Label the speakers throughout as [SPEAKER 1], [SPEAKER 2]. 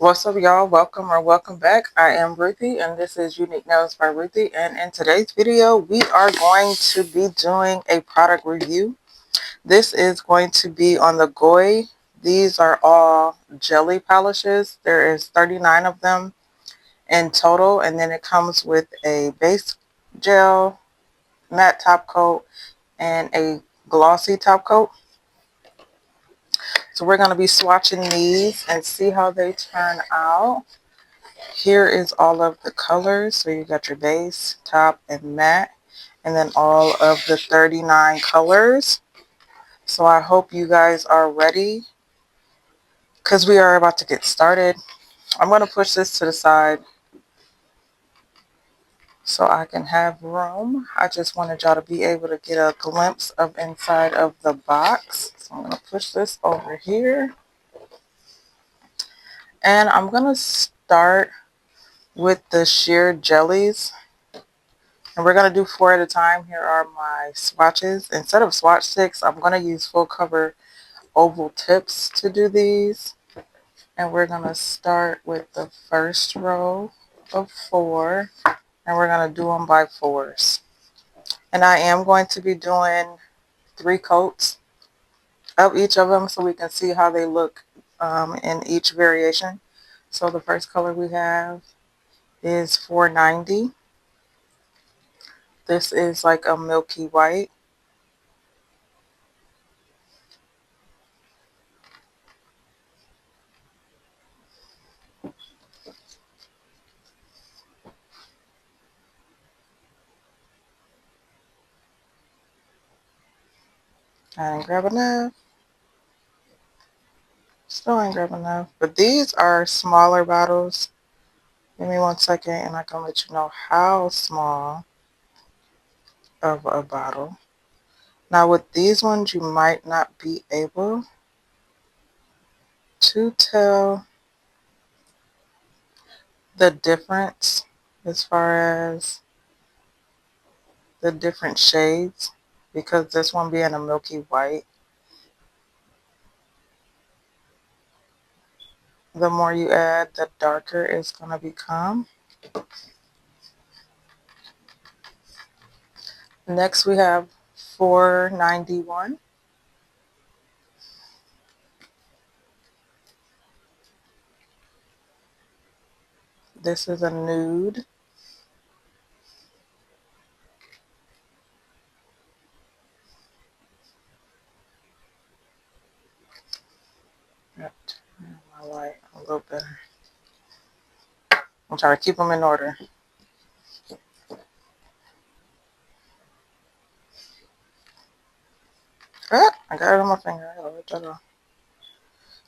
[SPEAKER 1] What's up, y'all? Welcome or welcome back. I am Ruthie, and this is Unique Nails by Ruthie. And in today's video, we are going to be doing a product review. This is going to be on the Goy. These are all jelly polishes. There is 39 of them in total, and then it comes with a base gel, matte top coat, and a glossy top coat. So we're going to be swatching these and see how they turn out. Here is all of the colors. So you got your base, top, and matte, and then all of the 39 colors. So I hope you guys are ready because we are about to get started. I'm going to push this to the side so I can have room. I just wanted y'all to be able to get a glimpse of inside of the box. So I'm going to push this over here. And I'm going to start with the sheer jellies. And we're going to do 4 at a time. Here are my swatches. Instead of swatch sticks, I'm going to use full cover oval tips to do these. And we're going to start with the first row of 4. And we're going to do them by 4s. And I am going to be doing 3 coats of each of them so we can see how they look in each variation. So the first color we have is 490. This is like a milky white. I didn't grab enough. Still ain't grab enough. But these are smaller bottles. Give me 1 second and I can let you know how small of a bottle. Now with these ones, you might not be able to tell the difference as far as the different shades, because this one being a milky white, the more you add, the darker it's going to become. Next we have 491. This is a nude. Turn my light a little better. I'm trying to keep them in order. Ah, I got it on my finger. I gotta rip that off.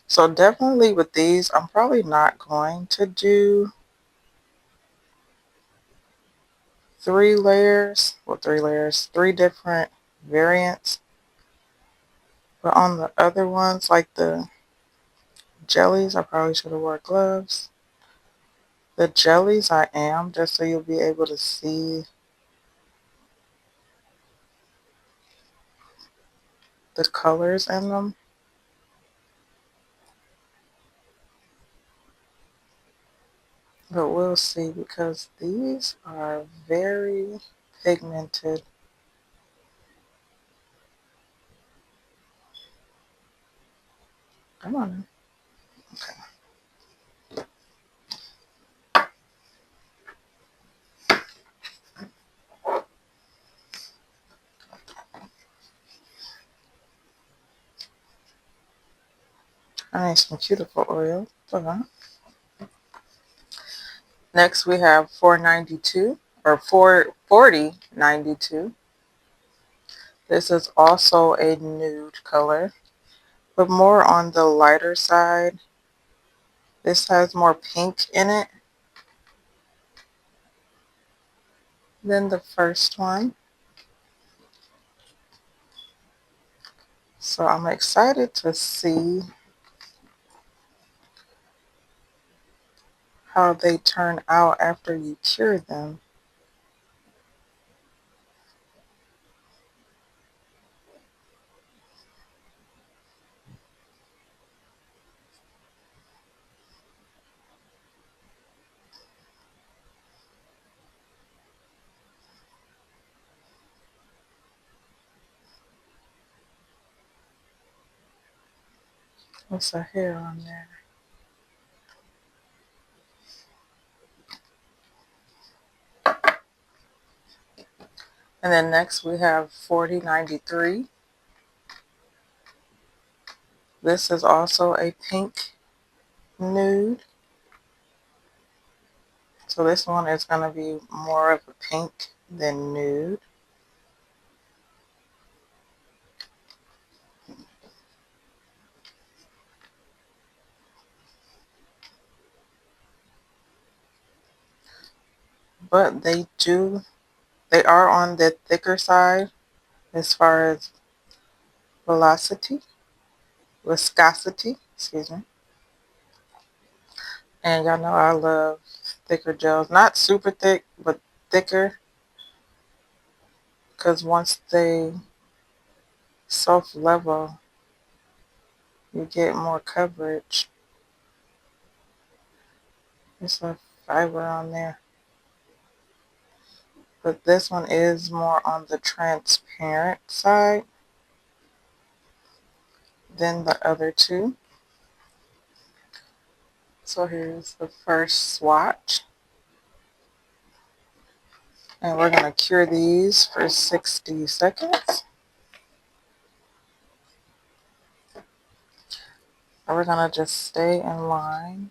[SPEAKER 1] So definitely with these, I'm probably not going to do 3 layers. Well, 3 layers. 3 different variants. But on the other ones, like the jellies, I probably should have wore gloves. The jellies I am, just so you'll be able to see the colors in them. But we'll see because these are very pigmented. Come on. Okay. I need some cuticle oil. Hold on. Next we have 492 or 44092. This is also a nude color, but more on the lighter side. This has more pink in it than the first one. So I'm excited to see how they turn out after you cure them. What's a hair on there? And then next we have 4093. This is also a pink nude. So this one is going to be more of a pink than nude. But they are on the thicker side as far as viscosity, excuse me. And y'all know I love thicker gels. Not super thick, but thicker. Because once they self-level, you get more coverage. There's a fiber on there. But this one is more on the transparent side than the other two. So here's the first swatch. And we're going to cure these for 60 seconds. And we're going to just stay in line.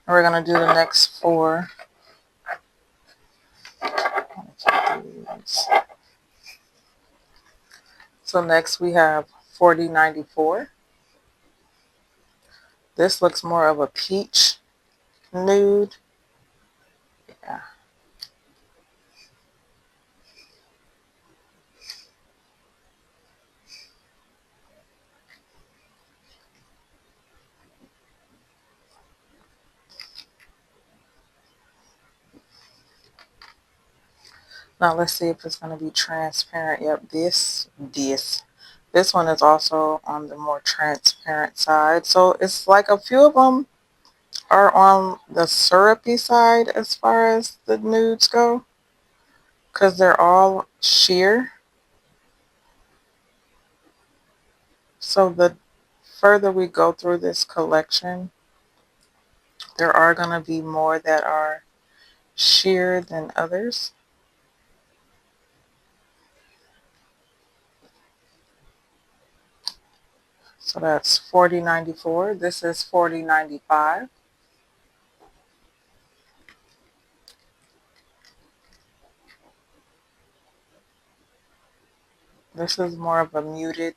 [SPEAKER 1] And we're going to do the next 4. So next we have 4094. This looks more of a peach nude. Yeah. Now let's see if it's going to be transparent. Yep, this one is also on the more transparent side. So it's like a few of them are on the syrupy side as far as the nudes go, because they're all sheer. So the further we go through this collection, there are going to be more that are sheer than others. So that's 4094. This is 4095. This is more of a muted,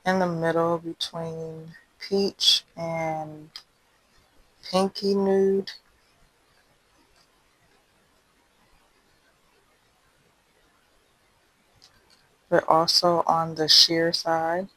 [SPEAKER 1] in the middle between peach and pinky nude, but also on the sheer side.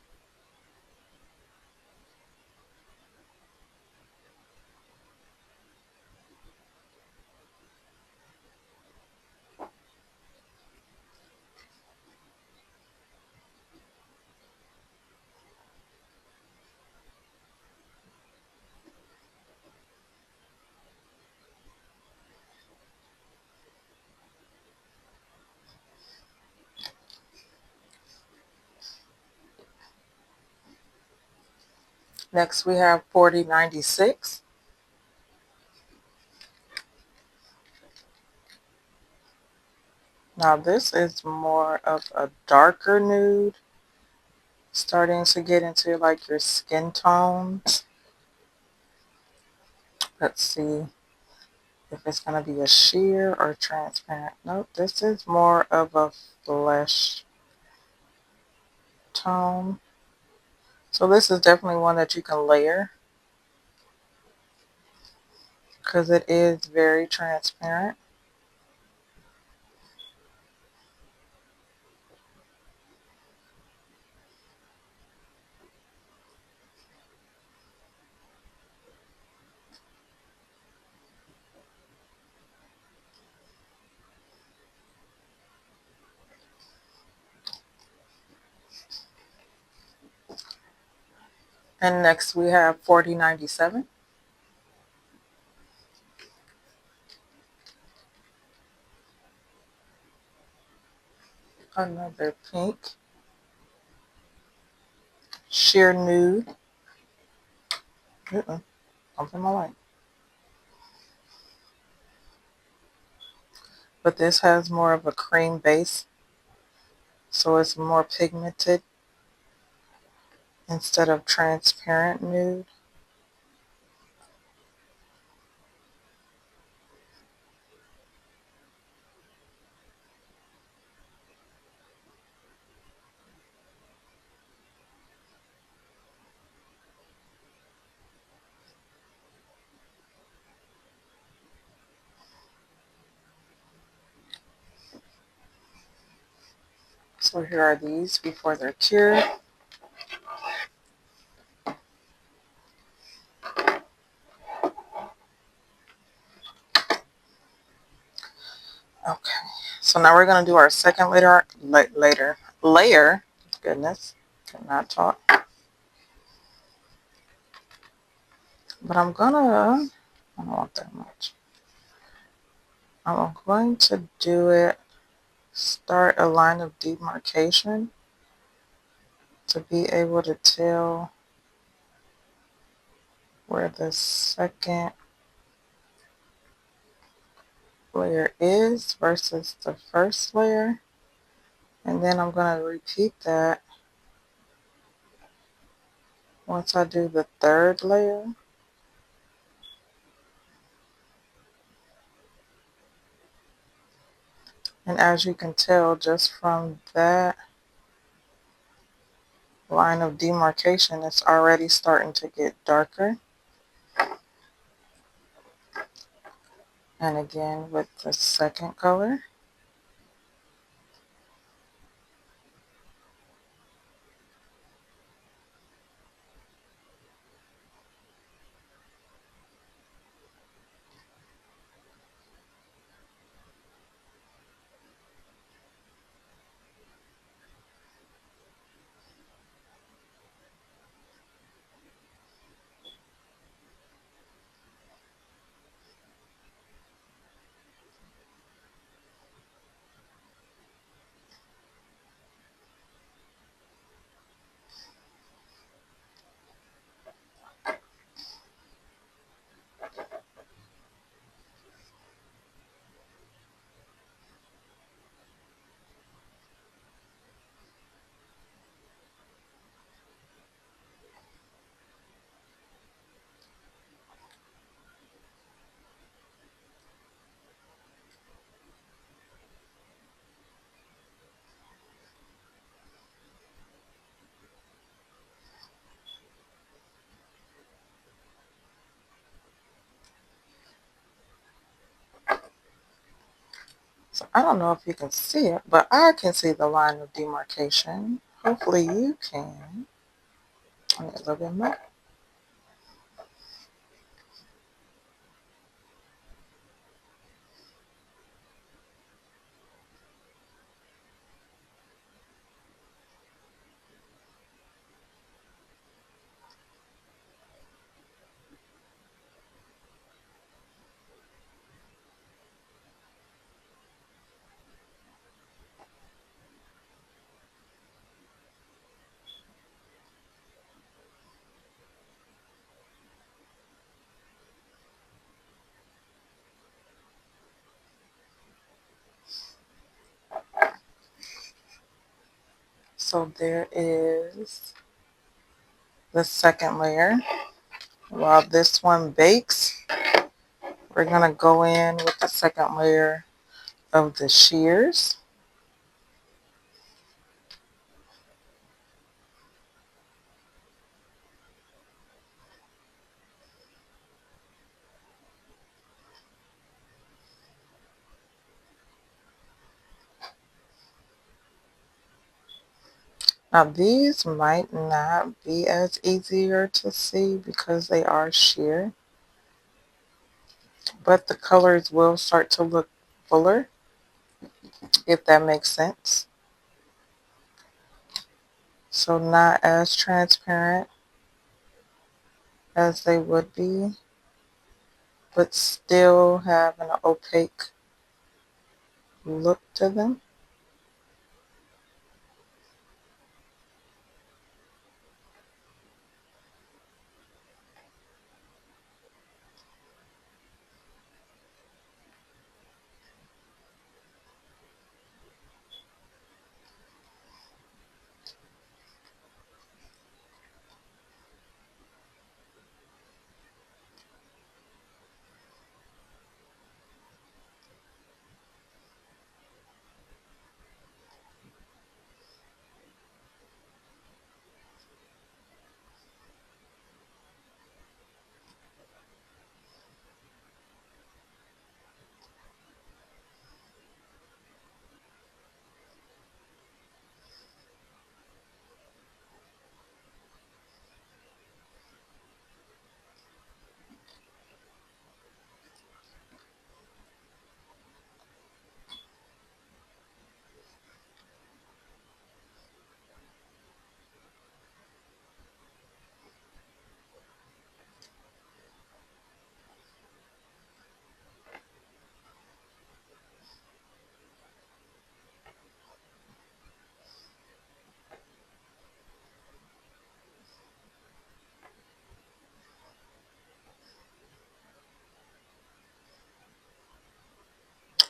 [SPEAKER 1] Next we have 4096. Now this is more of a darker nude, starting to get into like your skin tones. Let's see if it's going to be a sheer or transparent. Nope, this is more of a flesh tone. So this is definitely one that you can layer because it is very transparent. And next we have 4097. another pink, sheer nude. Something I like. But this has more of a cream base, so it's more pigmented instead of transparent nude. So here are these before they're cured. Okay, so now we're going to do our second layer. Goodness, cannot talk. But I don't want that much. I'm going to do it, start a line of demarcation to be able to tell where the second layer is versus the first layer. And then I'm going to repeat that once I do the third layer. And as you can tell just from that line of demarcation, it's already starting to get darker. And again with the second color. So I don't know if you can see it, but I can see the line of demarcation. Hopefully you can. I need a little bit more. So there is the second layer. While this one bakes, we're going to go in with the second layer of the shears. Now these might not be as easier to see because they are sheer, but the colors will start to look fuller, if that makes sense. So not as transparent as they would be, but still have an opaque look to them.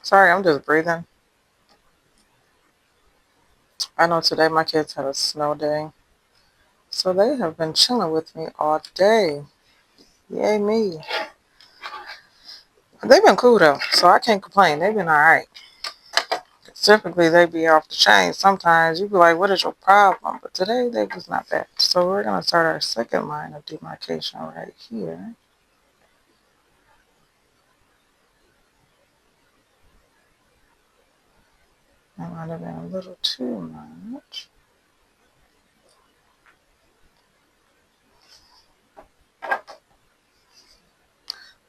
[SPEAKER 1] Sorry, I'm just breathing. I know today my kids had a snow day, so they have been chilling with me all day. Yay me. They've been cool though, so I can't complain. They've been alright. Typically they be off the chain. Sometimes you be like, what is your problem? But today they was not bad. So we're gonna start our second line of demarcation right here. That might have been a little too much.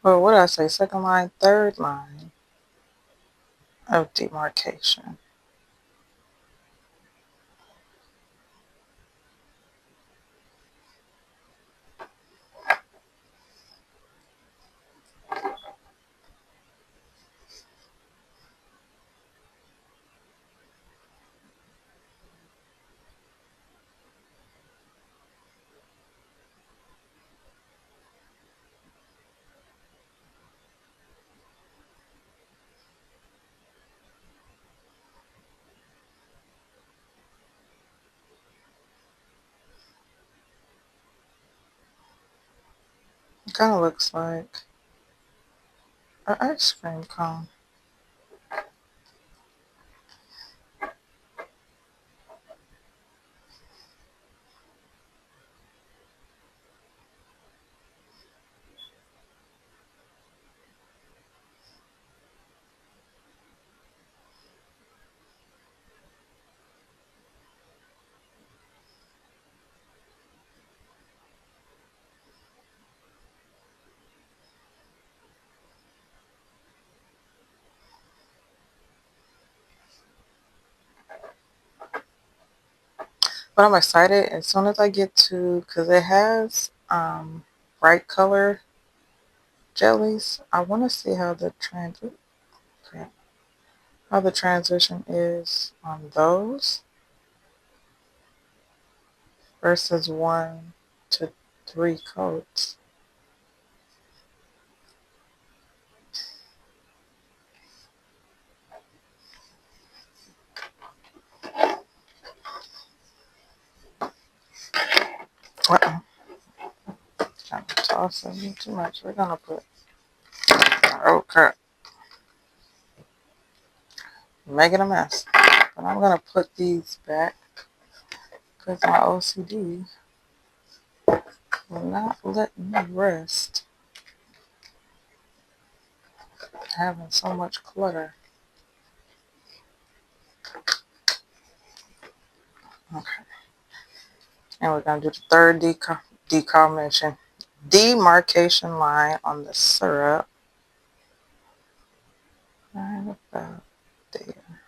[SPEAKER 1] Well, what did I say? Second line, third line of demarcation. It kind of looks like an ice cream cone. But I'm excited as soon as I get to, because it has bright color jellies. I want to see how the transition is on those versus 1 to 3 coats. Uh-oh. Kind of tossing too much. We're gonna put, oh crap, making a mess. But I'm gonna put these back because my OCD will not let me rest having so much clutter. Okay. And we're gonna do the third demarcation line on the syrup. Right about there.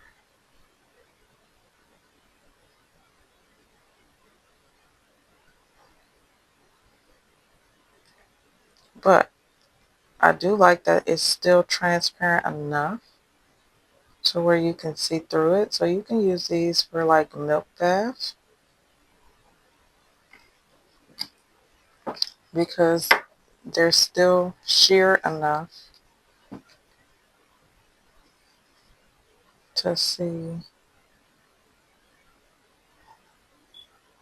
[SPEAKER 1] But I do like that it's still transparent enough to where you can see through it. So you can use these for like milk baths because they're still sheer enough to see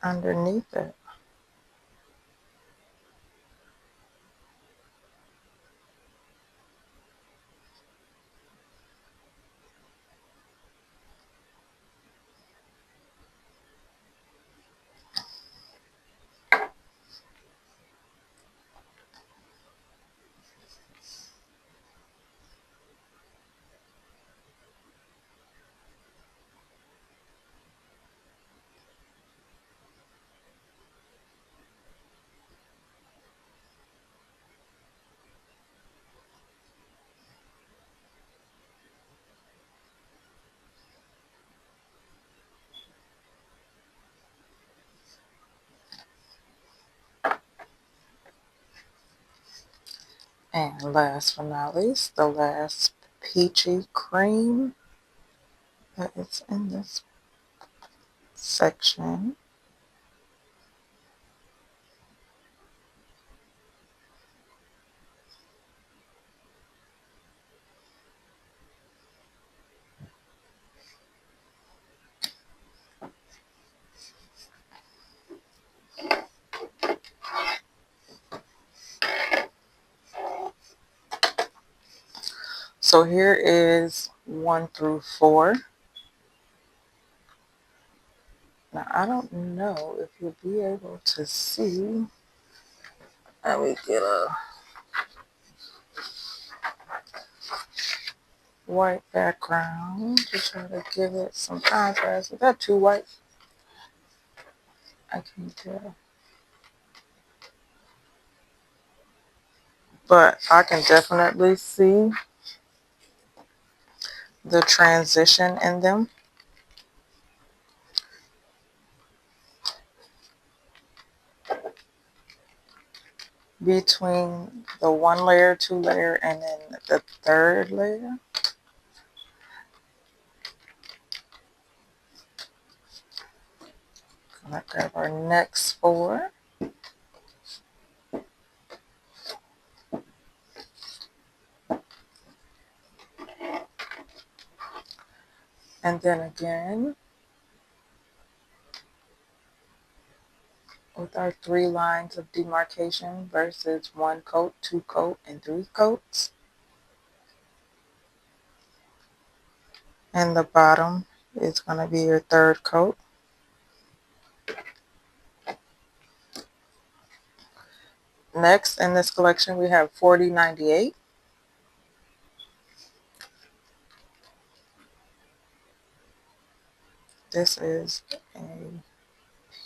[SPEAKER 1] underneath it. And last but not least, the last peachy cream that is in this section. So here is 1 through 4. Now I don't know if you'll be able to see. Let me get a white background to try to give it some contrast. Is that too white? I can't tell. But I can definitely see the transition in them. Between the 1 layer, 2 layer, and then the 3rd layer. Gonna grab our next 4. And then again, with our 3 lines of demarcation versus 1 coat, 2 coat, and 3 coats. And the bottom is going to be your 3rd coat. Next in this collection we have 4098. This is a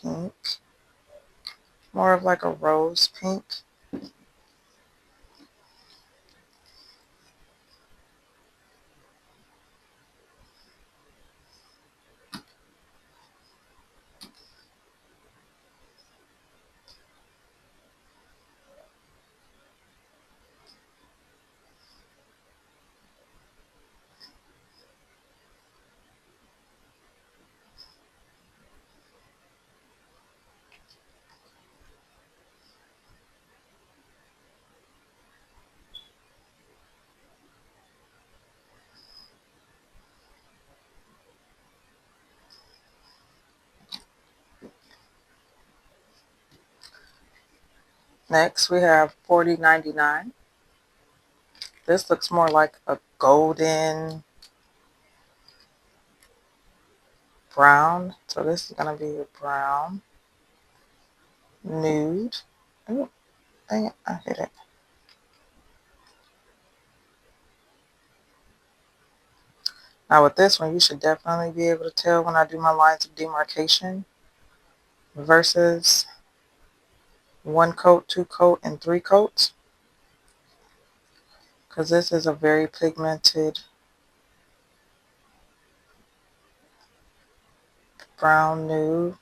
[SPEAKER 1] pink, more of like a rose pink. Next we have 4099. This looks more like a golden brown. So this is going to be a brown nude. Oh, dang it, I hit it. Now with this one, you should definitely be able to tell when I do my lines of demarcation versus 1 coat, 2 coat, and 3 coats. Because this is a very pigmented brown nude.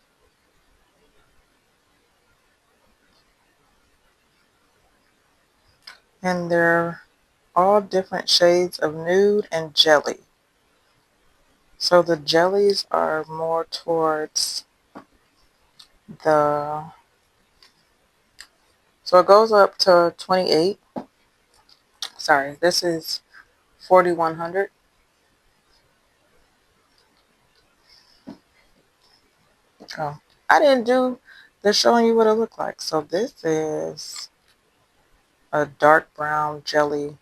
[SPEAKER 1] And they're all different shades of nude and jelly. So the jellies are more towards the, so it goes up to 28. Sorry, this is 4100. Oh, I didn't do the showing you what it looked like. So this is a dark brown jelly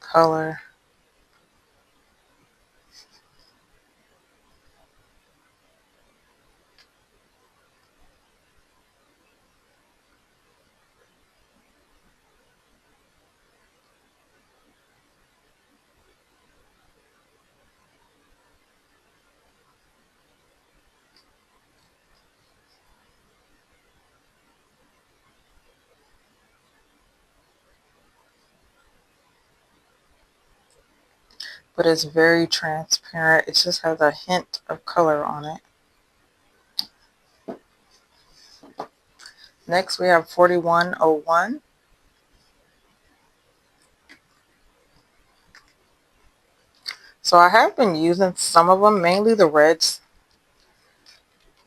[SPEAKER 1] color. But it's very transparent. It just has a hint of color on it. Next we have 4101. So I have been using some of them, mainly the reds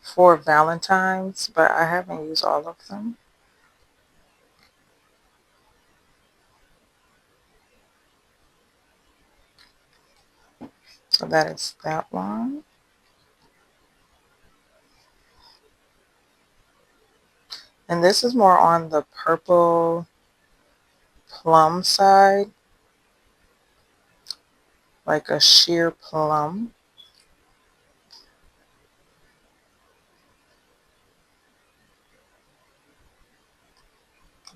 [SPEAKER 1] for Valentine's, but I haven't used all of them. So that is that one. And this is more on the purple plum side, like a sheer plum.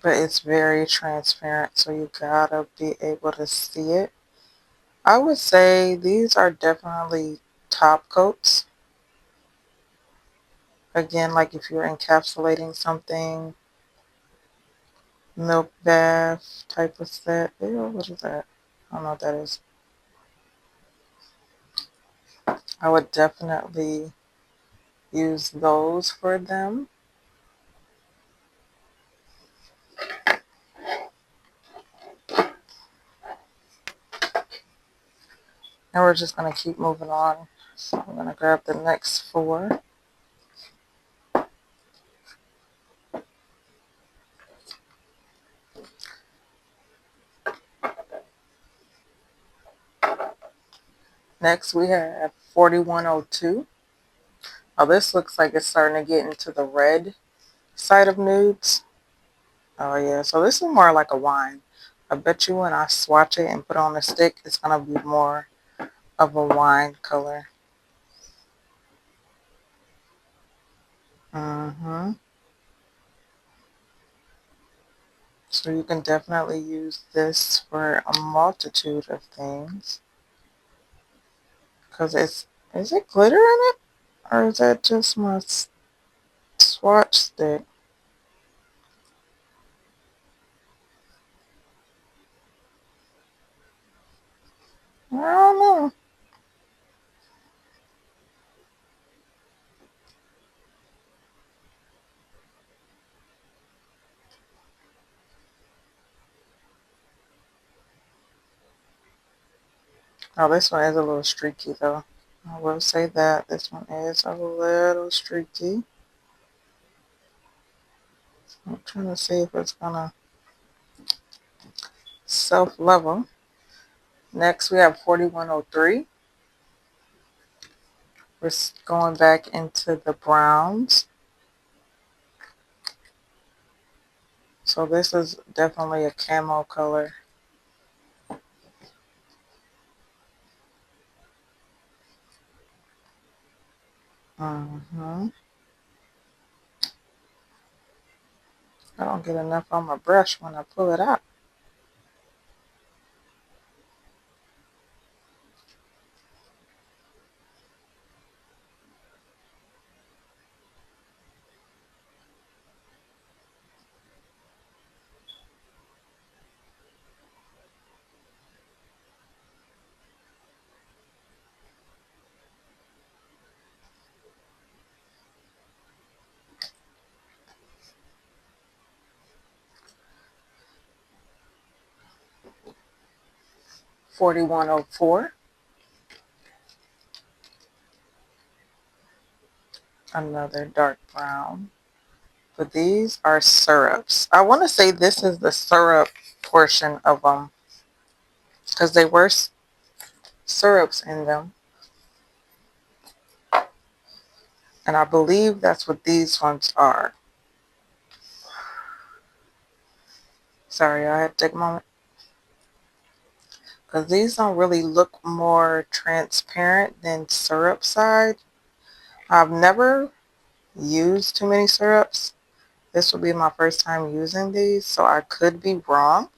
[SPEAKER 1] But it's very transparent, so you gotta be able to see it. I would say these are definitely top coats. Again, like if you're encapsulating something, milk bath type of set. Ew, what is that? I don't know what that is. I would definitely use those for them. And we're just going to keep moving on. So I'm going to grab the next four. Next we have 4102. Oh, this looks like it's starting to get into the red side of nudes. Oh yeah, so this is more like a wine. I bet you when I swatch it and put it on the stick, it's going to be more of a wine color. Mm-hmm. So you can definitely use this for a multitude of things. Because is it glitter in it? Or is that just my swatch stick? I don't know. Oh, this one is a little streaky though. I will say that this one is a little streaky. I'm trying to see if it's gonna self-level. Next we have 4103. We're going back into the browns. So this is definitely a camo color. Mm-hmm. I don't get enough on my brush when I pull it out. $41.04. Another dark brown. But these are syrups. I want to say this is the syrup portion of them because they were syrups in them. And I believe that's what these ones are. Sorry, I had to take a moment. Because these don't really look more transparent than syrup side. I've never used too many syrups. This will be my first time using these, so I could be wrong.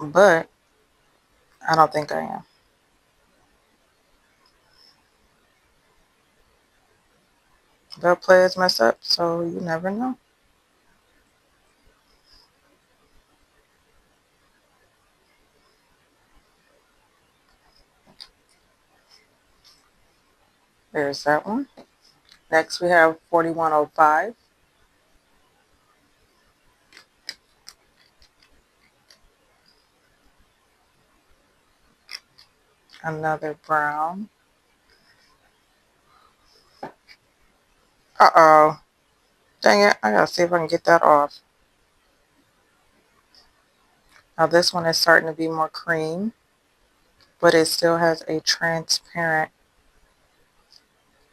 [SPEAKER 1] But I don't think I am. But players mess up, so you never know. There's that one. Next we have 4105. Another brown. Uh-oh. Dang it. I gotta see if I can get that off. Now this one is starting to be more cream, but it still has a transparent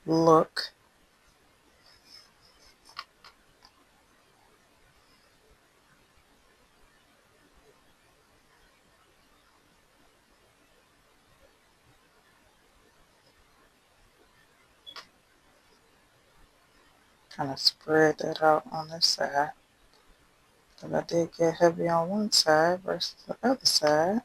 [SPEAKER 1] look. kind of spread that out on this side. But I did get heavy on one side versus the other side.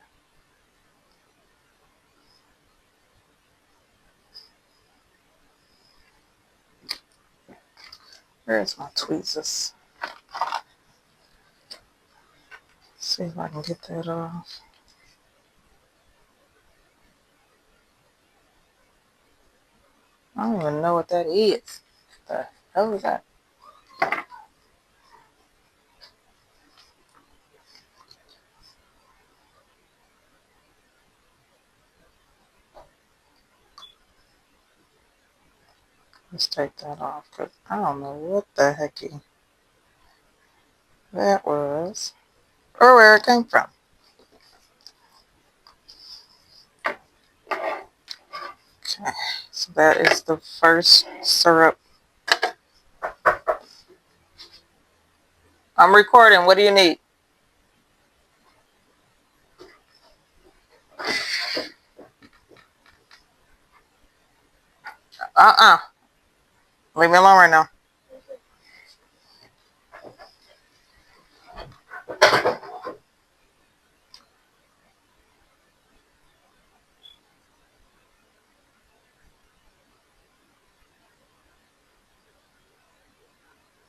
[SPEAKER 1] Where's my tweezers? See if I can get that off. I don't even know what that is. What the hell is that? Let's take that off because I don't know what the hecky that was or where it came from. Okay, so that is the first syrup. I'm recording. What do you need? Uh-uh. Leave me alone right now.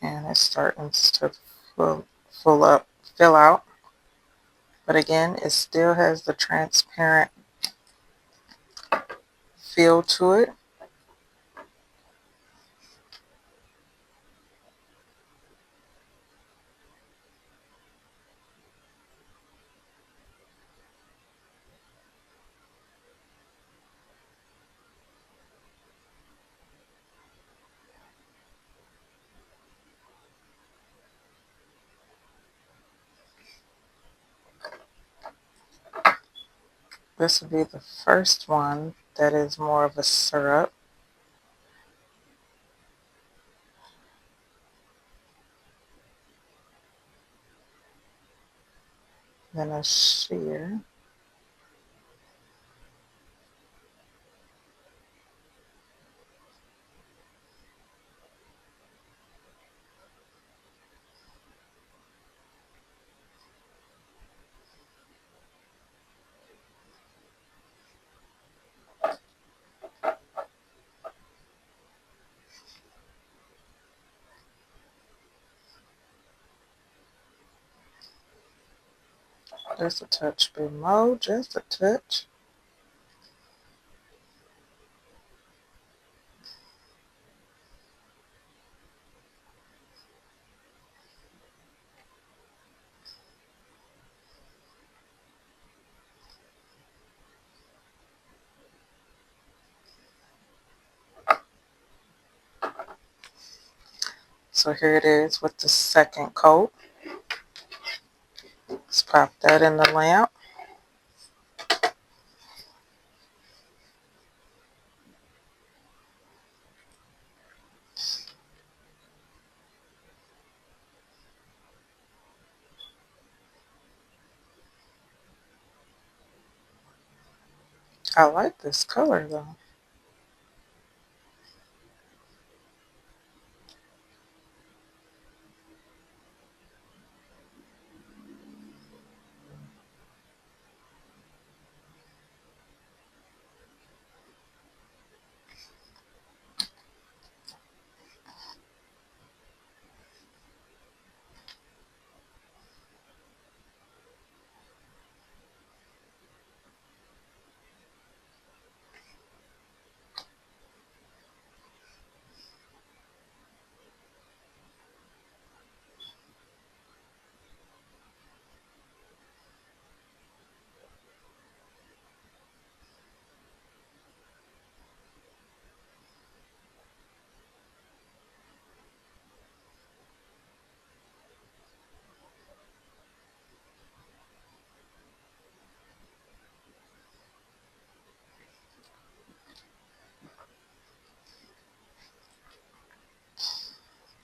[SPEAKER 1] And it's starting to fill out. But again, it still has the transparent feel to it. This will be the first one that is more of a syrup. Then a sheer. Just a touch below, just a touch. So here it is with the second coat. Let's pop that in the lamp. I like this color though.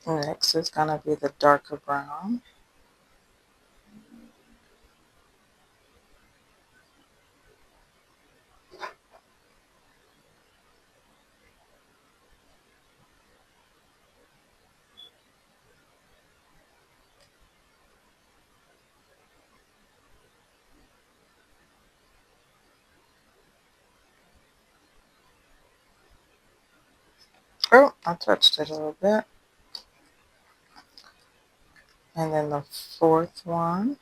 [SPEAKER 1] Next is gonna be the darker brown. Oh, I touched it a little bit. And then the fourth one.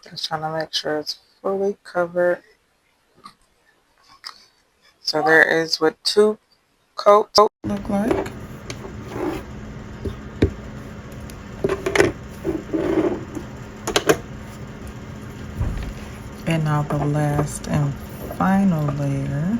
[SPEAKER 1] Just trying to make sure it's fully covered. So there is what 2 coats look like. And now the last and final layer.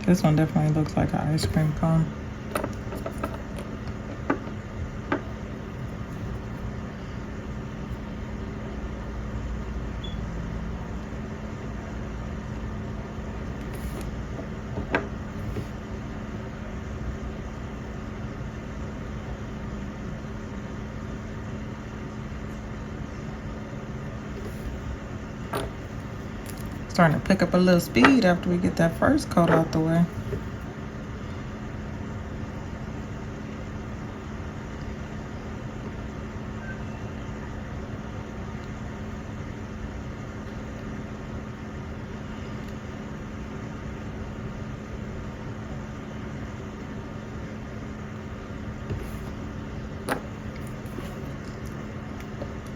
[SPEAKER 1] This one definitely looks like an ice cream cone. Starting to pick up a little speed after we get that first coat out the way.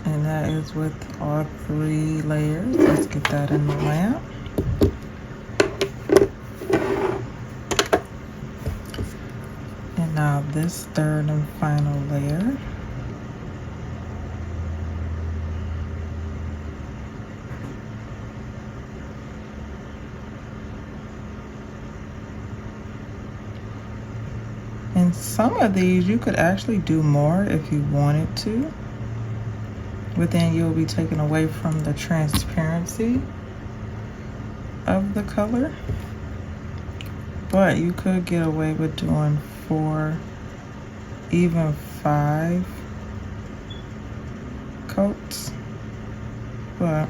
[SPEAKER 1] And that is with all 3 layers. Let's get that in the lamp. And now this third and final layer. And some of these you could actually do more if you wanted to. But then you'll be taken away from the transparency of the color. But you could get away with doing 4, even 5 coats. But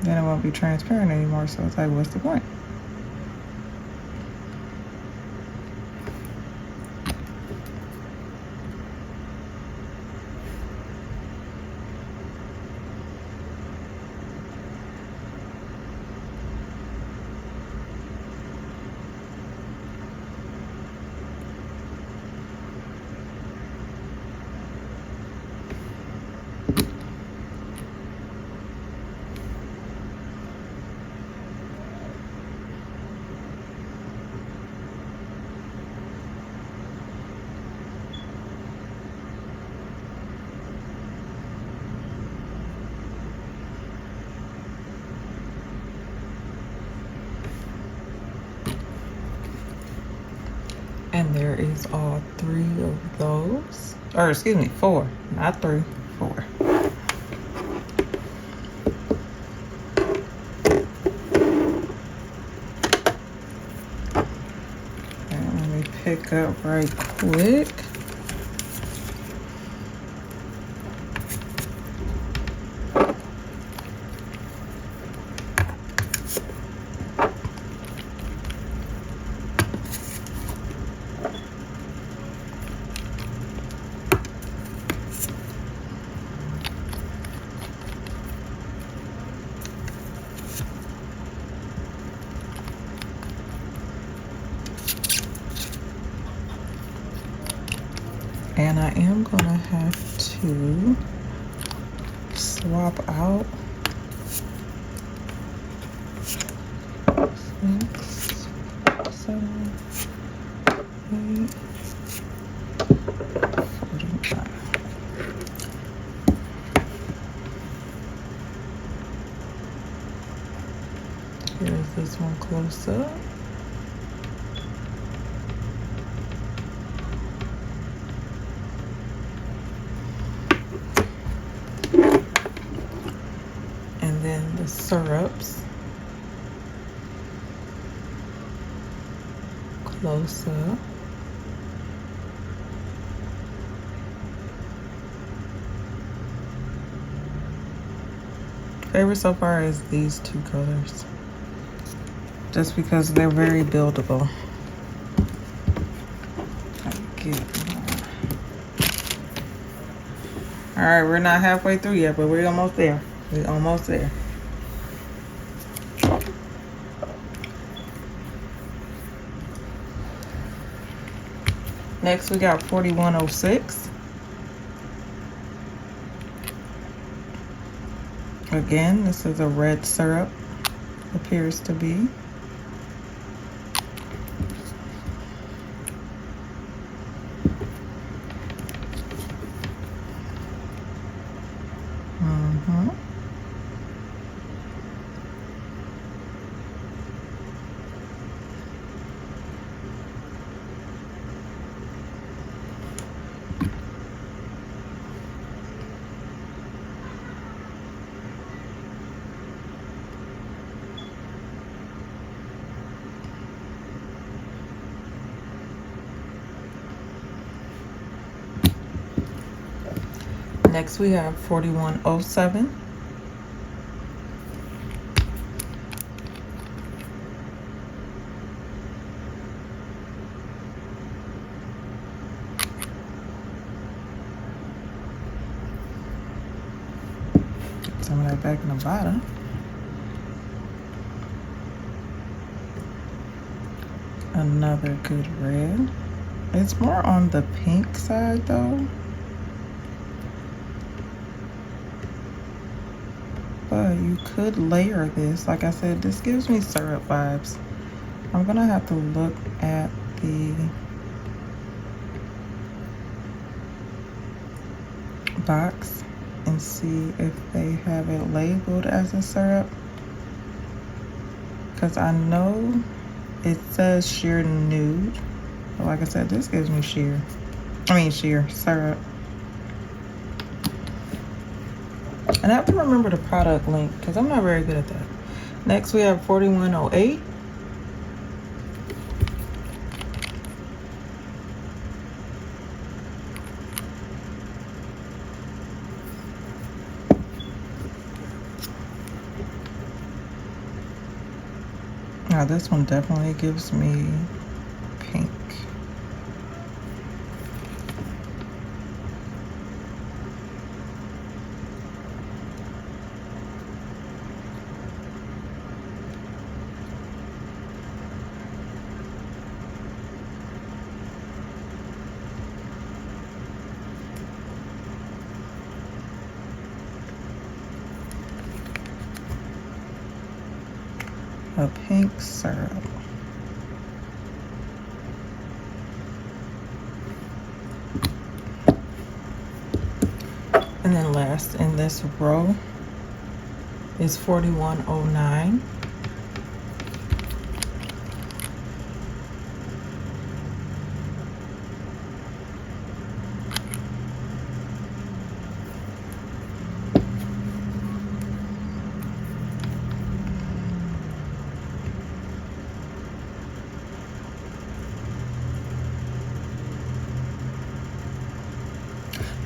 [SPEAKER 1] then it won't be transparent anymore, so it's like, what's the point? And there is all 3 of those. Or excuse me, 4, not 3, 4. And let me pick up right quick. And I am gonna have to swap out 6, 7, 8, 49. Here's this one close up. And then the syrups. Close up. Favorite so far is these two colors, just because they're very buildable. All right, we're not halfway through yet, but we're almost there. We're almost there. Next, we got 4106. Again, this is a red syrup, appears to be. Next, we have 4107. Get some of that back in the bottom. Another good red. It's more on the pink side though. But you could layer this. Like I said, this gives me syrup vibes. I'm gonna have to look at the box and see if they have it labeled as a syrup. Because I know it says sheer nude. But like I said, this gives me sheer syrup. And I have to remember the product link because I'm not very good at that. Next, we have 4108. Now, this one definitely gives me pink. A pink syrup. And then last in this row is 4109.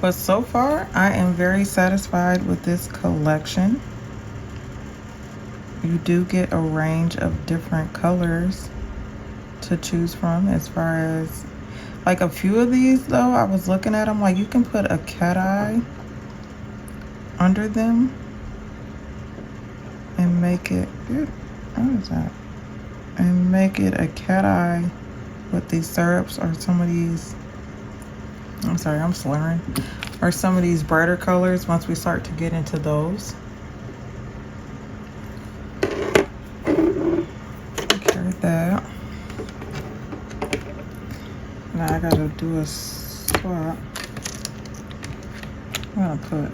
[SPEAKER 1] But so far, I am very satisfied with this collection. You do get a range of different colors to choose from. As far as, like, a few of these though, I was looking at them, like you can put a cat eye under them and make it, what is that? And make it a cat eye with these syrups or some of these I'm sorry, I'm slurring. Or some of these brighter colors once we start to get into those. Carry that. Now I gotta do a swap. I'm gonna put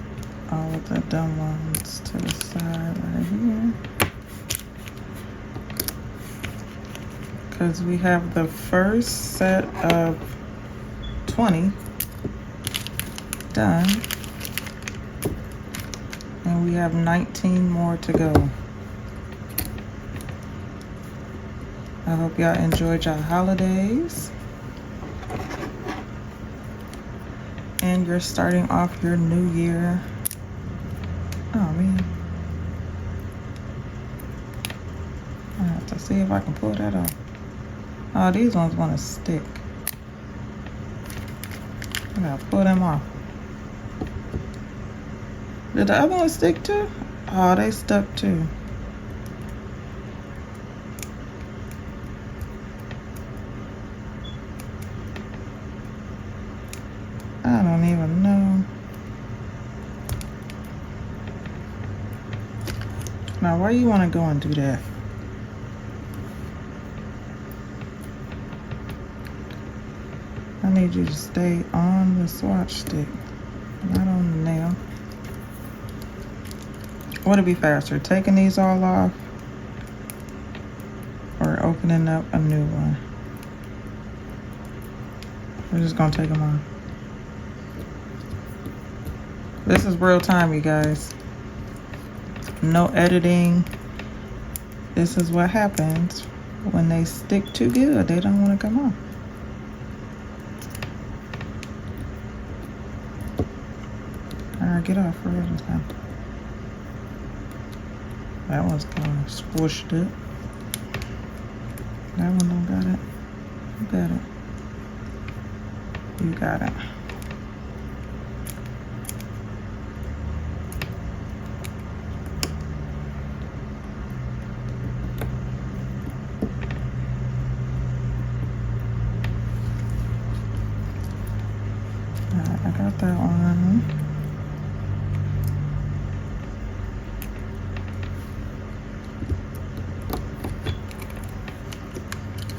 [SPEAKER 1] all of the dumb ones to the side right here. Because we have the first set of 20 done. And we have 19 more to go. I hope y'all enjoyed your holidays. And you're starting off your new year. Oh man. I have to see if I can pull that off. Oh, these ones want to stick. I gotta pull them off. Did the other one stick too? Oh, they stuck too. I don't even know. Now, why you want to go and do that? I need you to stay on the swatch stick, not on the nail. Would it be faster, taking these all off or opening up a new one? We're just gonna take them off. This is real time, you guys. No editing. This is what happens when they stick too good. They don't want to come off. Alright, get off for real this time. That one's kind of squished it. That one don't got it. You got it. You got it. Alright, I got that one.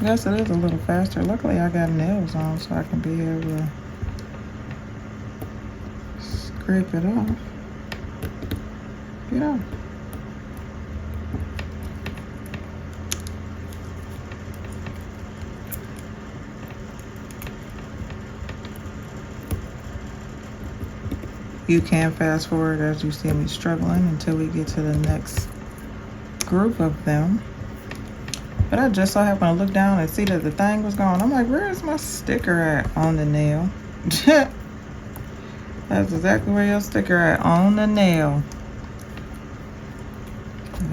[SPEAKER 1] Yes, it is a little faster. Luckily, I got nails on so I can be able to scrape it off. Get off. You can fast forward as you see me struggling until we get to the next group of them. But I just so happened to look down and see that the thing was gone. I'm like, where is my sticker at on the nail? That's exactly where your sticker at, on the nail.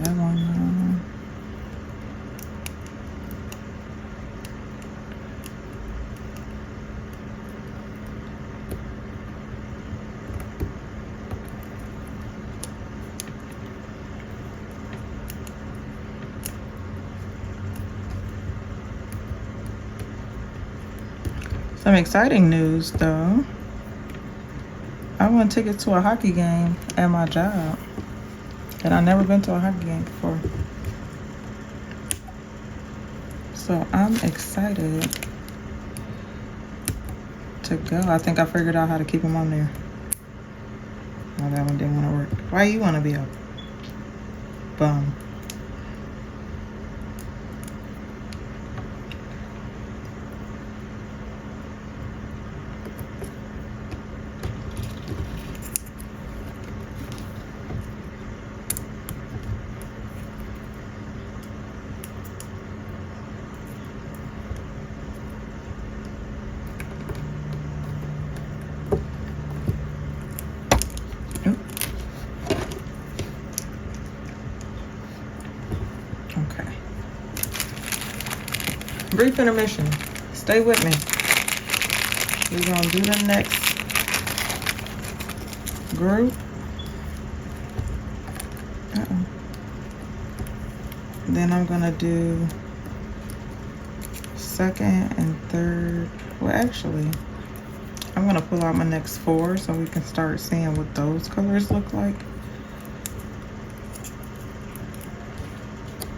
[SPEAKER 1] That one. Some exciting news though. I won tickets to a hockey game at my job. And I've never been to a hockey game before. So I'm excited to go. I think I figured out how to keep them on there. Oh, that one didn't want to work. Why you want to be a bum? Okay. Brief intermission. Stay with me. We're going to do the next group. Then I'm going to do second and third. Well, actually, I'm gonna pull out my next 4 so we can start seeing what those colors look like.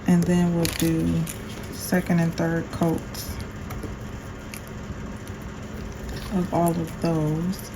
[SPEAKER 1] And then we'll do second and third coats of all of those.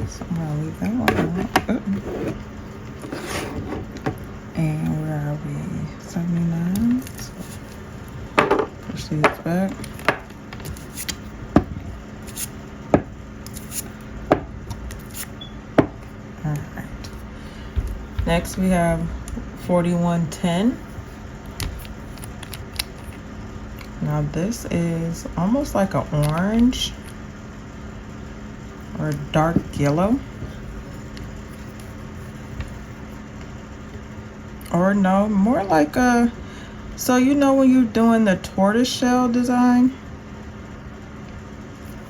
[SPEAKER 1] So I'm gonna leave that one out. And where are we? 79. So push these back. Alright. Next we have 4110. Now this is almost like an orange or a dark yellow. Or no, more like a, so you know when you're doing the tortoise shell design,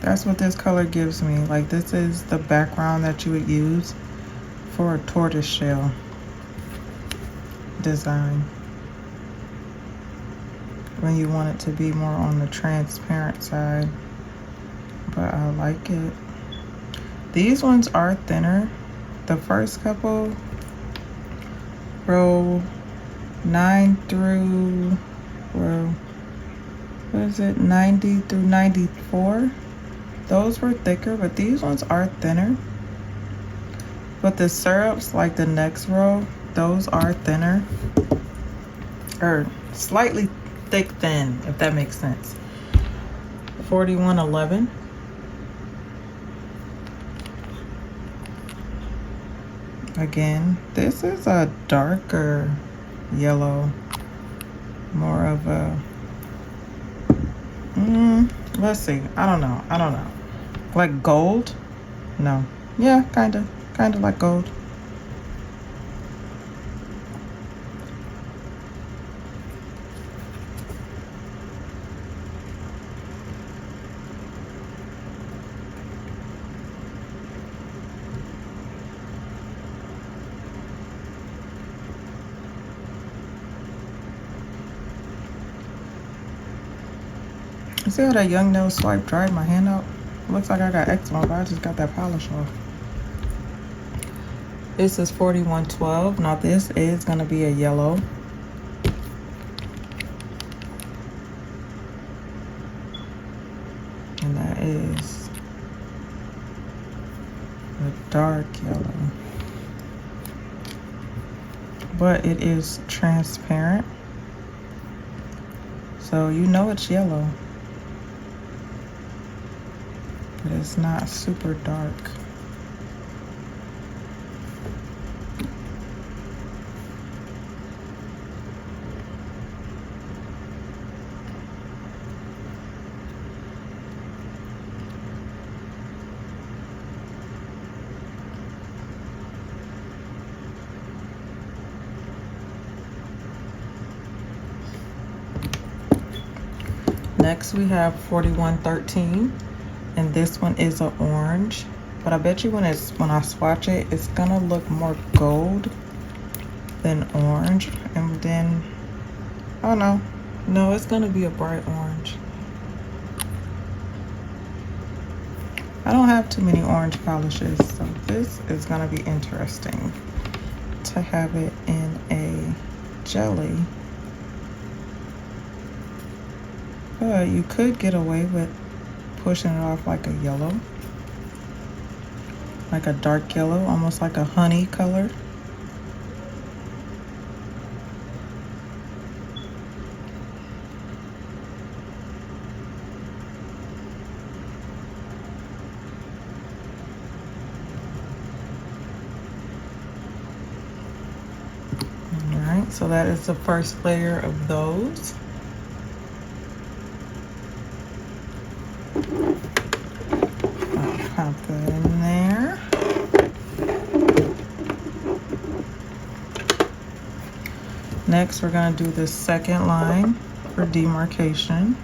[SPEAKER 1] that's what this color gives me. Like this is the background that you would use for a tortoise shell design, when you want it to be more on the transparent side. But I like it. These ones are thinner. The first couple, row 9 through, well, what is it, 90 through 94, those were thicker, but these ones are thinner. But the syrups, like the next row, those are thinner, or slightly thick thin, if that makes sense. 4111. Again, this is a darker yellow, more of a, let's see, I don't know. Like gold? No. Yeah, kind of like gold. See how that Young Nail swipe dried my hand out? Looks like I got eczema, but I just got that polish off. This is 4112. Now this is gonna be a yellow. And that is a dark yellow. But it is transparent, so you know it's yellow. But it's not super dark. Next we have 4113. And this one is an orange, but I bet you when I swatch it, it's gonna look more gold than orange. And then, oh no, it's gonna be a bright orange. I don't have too many orange polishes, so this is gonna be interesting to have it in a jelly. But you could get away with pushing it off like a yellow, like a dark yellow, almost like a honey color. So that is the first layer of those. I'll pop that in there. Next, we're going to do the second line for demarcation.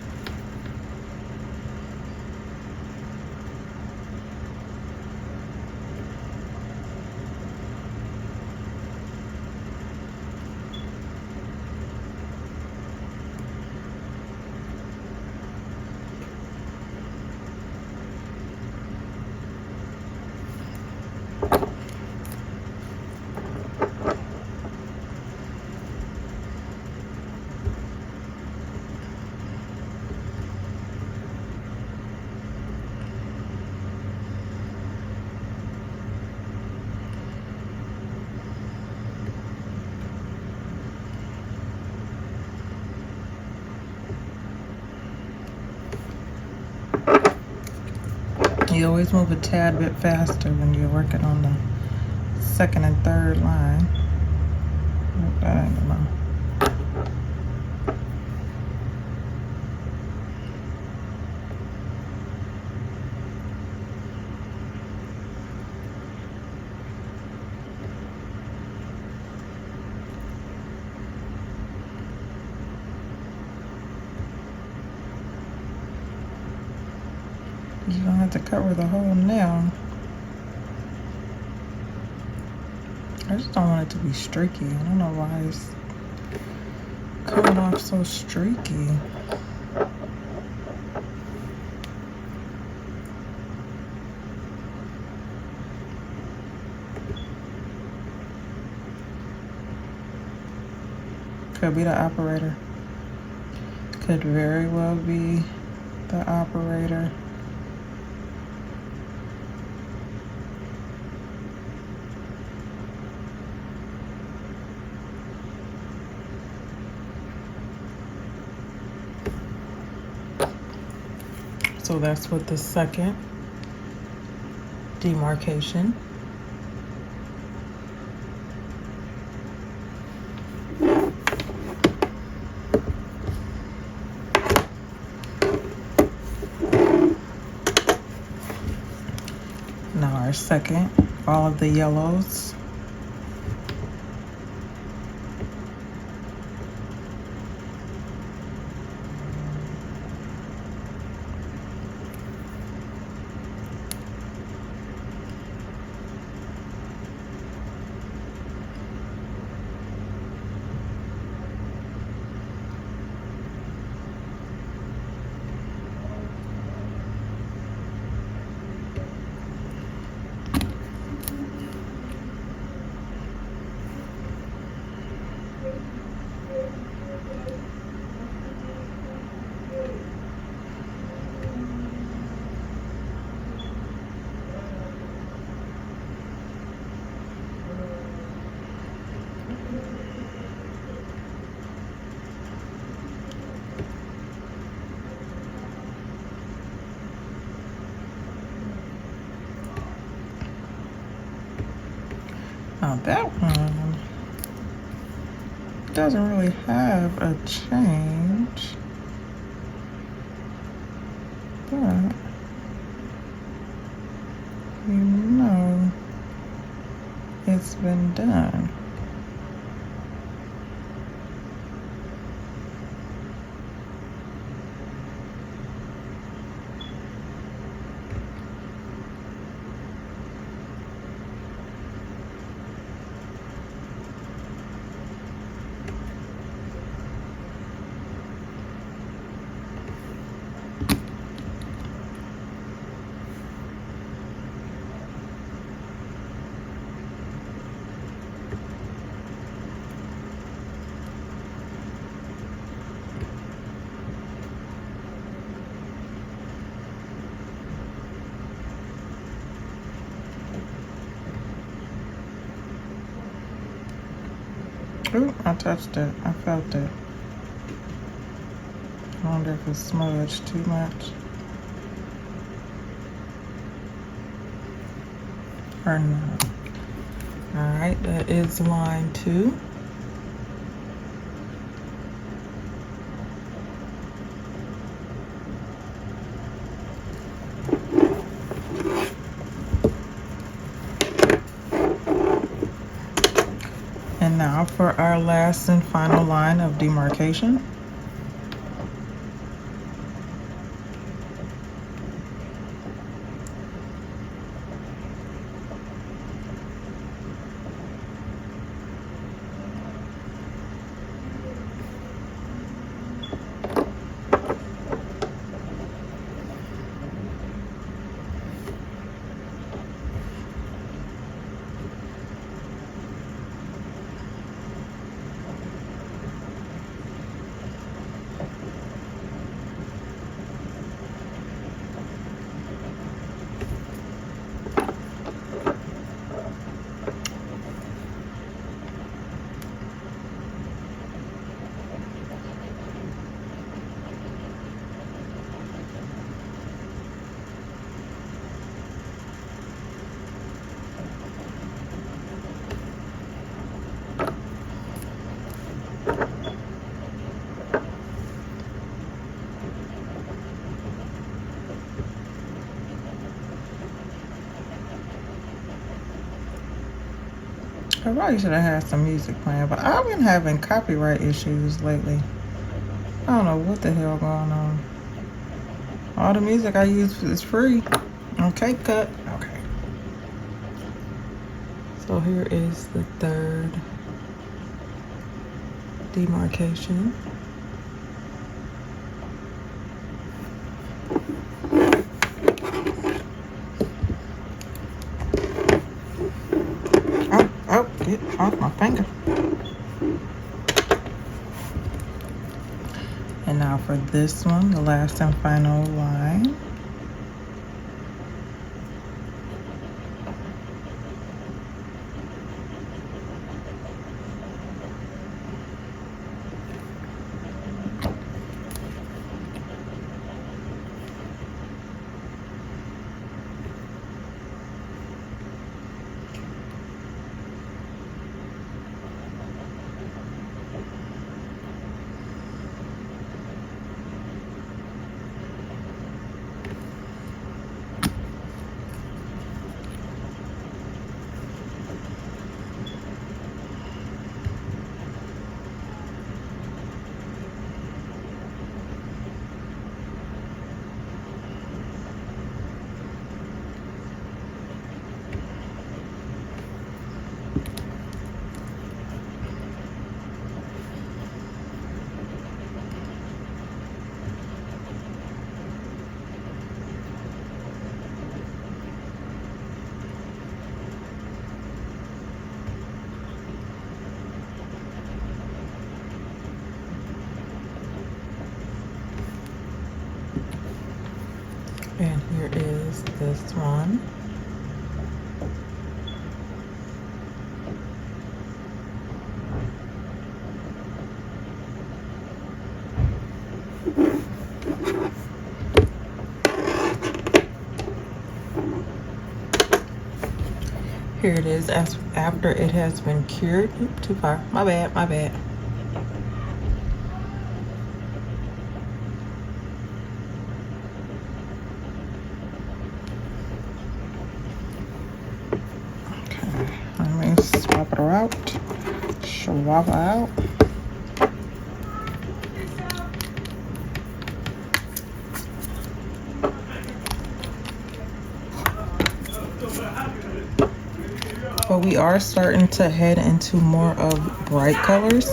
[SPEAKER 1] You always move a tad bit faster when you're working on the second and third line. That ain't enough. You don't have to cover the whole nail. I just don't want it to be streaky. I don't know why it's coming off so streaky. Could be the operator. Could very well be the operator. So that's with the second demarcation. Now our second, all of the yellows. Now that one doesn't really have a change, but you know it's been done. Ooh, I touched it. I felt it. I wonder if it's smudged too much or not. All right, that is line 2. And now for our last and final line of demarcation. I probably should have had some music playing, but I've been having copyright issues lately. I don't know what the hell going on. All the music I use is free. Okay, cut. Okay. So here is the third demarcation. Oh, get off my finger. And now for this one, the last and final line. And here is this one. Here it is after it has been cured. Oop, too far. My bad, my bad. Swap it out. Swap out. But we are starting to head into more of bright colors.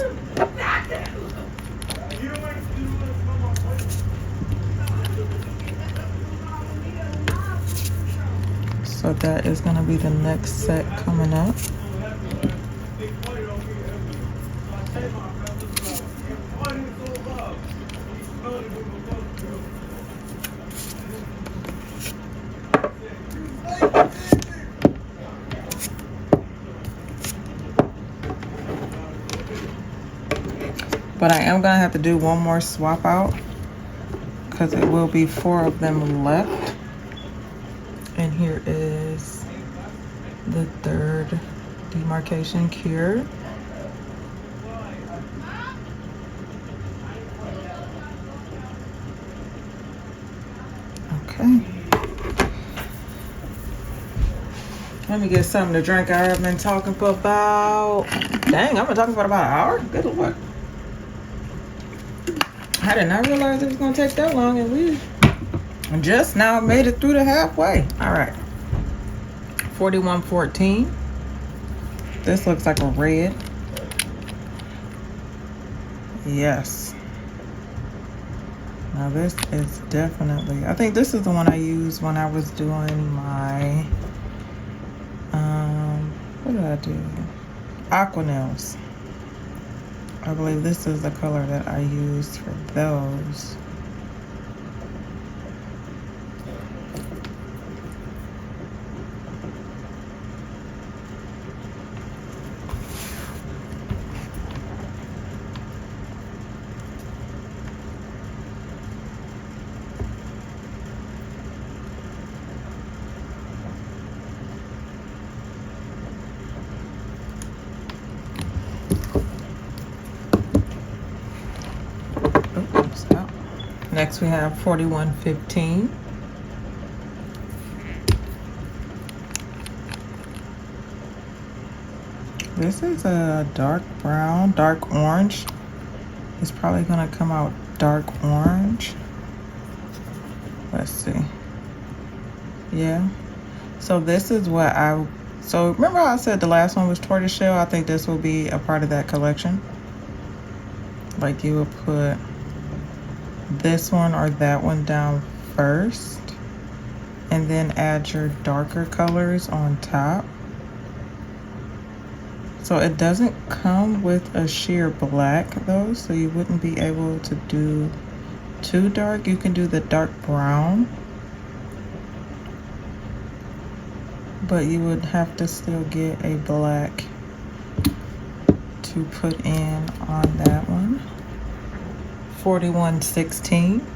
[SPEAKER 1] So that is going to be the next set coming up. But I am going to have to do one more swap out because it will be 4 of them left. And here is the third demarcation cure. Okay. Let me get something to drink. I have been talking for about, dang, I've been talking for about an hour. Good Lord. I did not realize it was going to take that long, and we just now made it through the halfway. All right. 4114. This looks like a red. Yes. Now this is definitely, I think this is the one I used when I was doing my, what did I do? Aqua nails. I believe this is the color that I used for those. Next we have 4115. This is a dark brown, dark orange. It's probably gonna come out dark orange. Let's see. Yeah. So this is what so remember how I said the last one was tortoiseshell? I think this will be a part of that collection. Like you would put this one or that one down first and then add your darker colors on top. So it doesn't come with a sheer black though, so you wouldn't be able to do too dark. You can do the dark brown, but you would have to still get a black to put in on that one. 4116.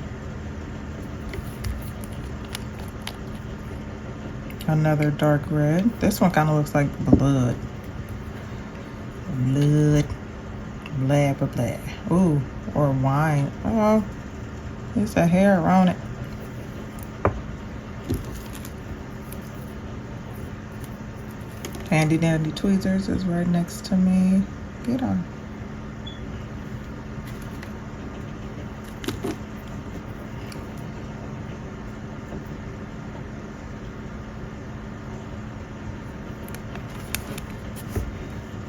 [SPEAKER 1] Another dark red. This one kind of looks like blood. Blood. Blah, blah, blah. Ooh, or wine. Oh, there's a hair around it. Handy Dandy Tweezers is right next to me. Get on.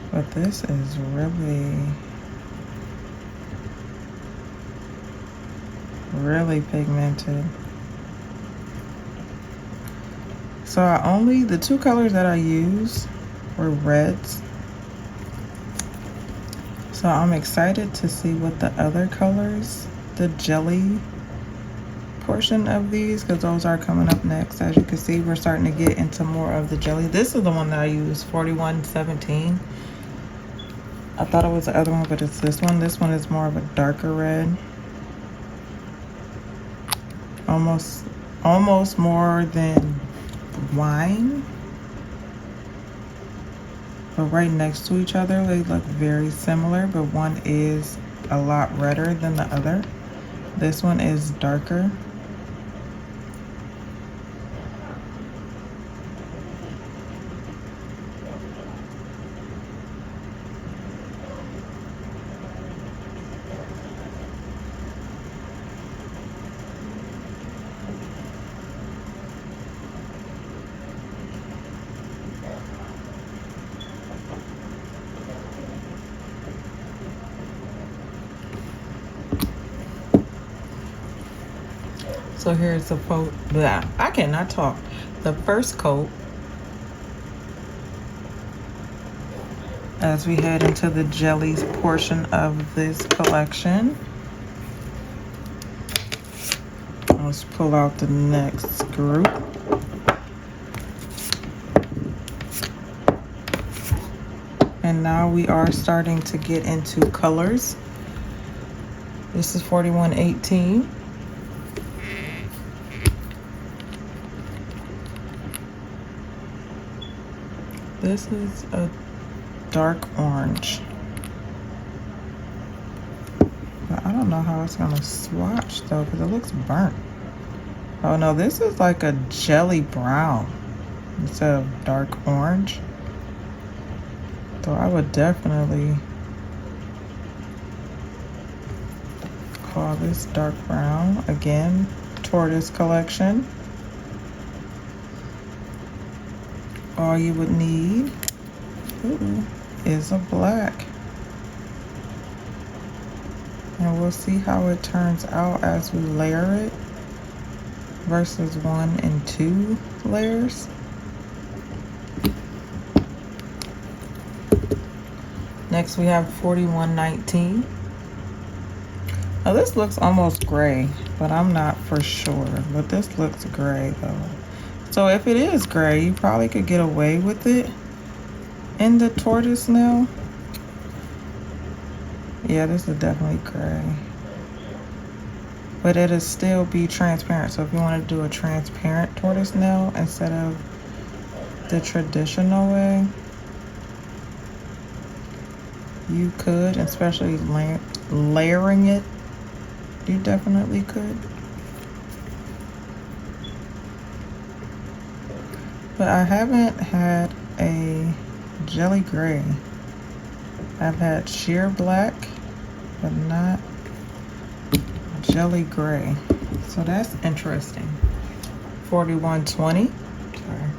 [SPEAKER 1] But this is really pigmented. So the two colors that I used were reds. So I'm excited to see what the other colors, the jelly portion of these, because those are coming up next. As you can see, we're starting to get into more of the jelly. This is the one that I used, 4117. I thought it was the other one, but it's this one. This one is more of a darker red. Almost more than wine. But right next to each other, they look very similar, but one is a lot redder than the other. This one is darker. So here's the coat. I cannot talk. The first coat as we head into the jellies portion of this collection. Let's pull out the next group. And now we are starting to get into colors. This is 4118. This is a dark orange. But I don't know how it's gonna swatch though, because it looks burnt. Oh no, this is like a jelly brown. instead of dark orange. So I would definitely call this dark brown. Again, tortoise collection. All you would need is a black. And we'll see how it turns out as we layer it versus 1 and 2 layers. Next we have 4119. Now this looks almost gray, but I'm not for sure. But this looks gray though. So if it is gray, you probably could get away with it in the tortoise nail. Yeah, this is definitely gray. But it'll still be transparent. So if you want to do a transparent tortoise nail instead of the traditional way, you could, especially layering it, you definitely could. But I haven't had a jelly gray. I've had sheer black, but not jelly gray. So that's interesting. 4120. Sorry.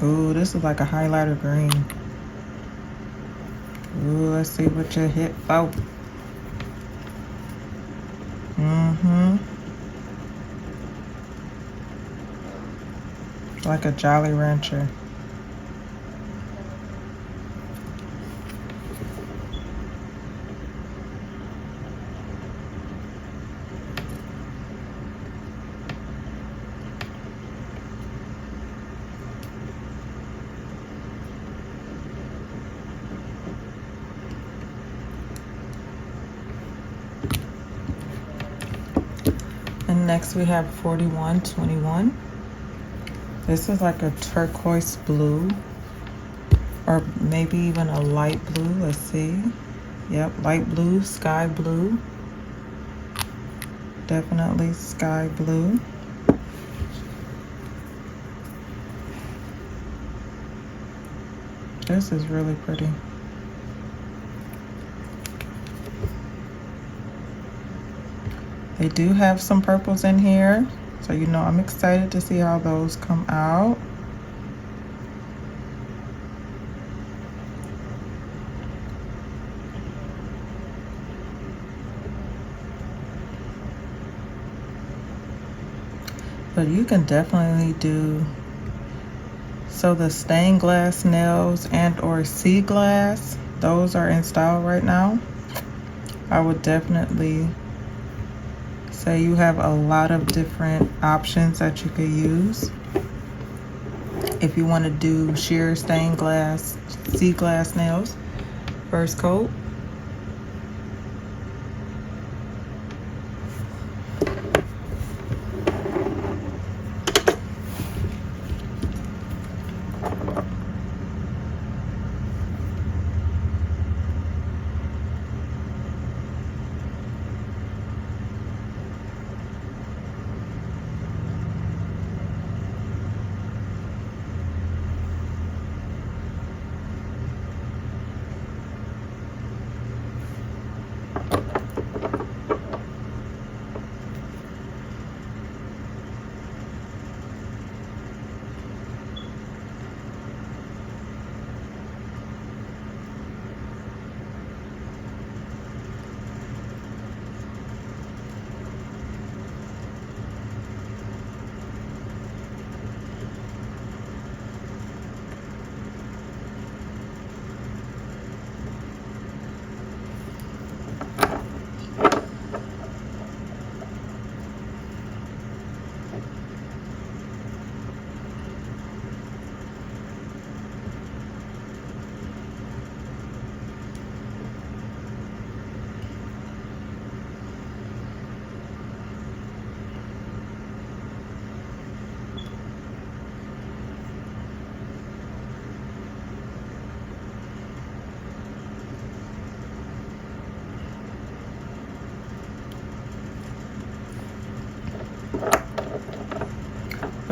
[SPEAKER 1] Ooh, this is like a highlighter green. Ooh, let's see what you hit for. Like a Jolly Rancher. And next we have 4121. This is like a turquoise blue, or maybe even a light blue. Let's see. Yep, light blue, sky blue. Definitely sky blue. This is really pretty. They do have some purples in here, so you know I'm excited to see how those come out. But you can definitely do, so the stained glass nails and or sea glass, those are in style right now. I would definitely say you have a lot of different options that you could use. If you want to do sheer stained glass, sea glass nails, first coat.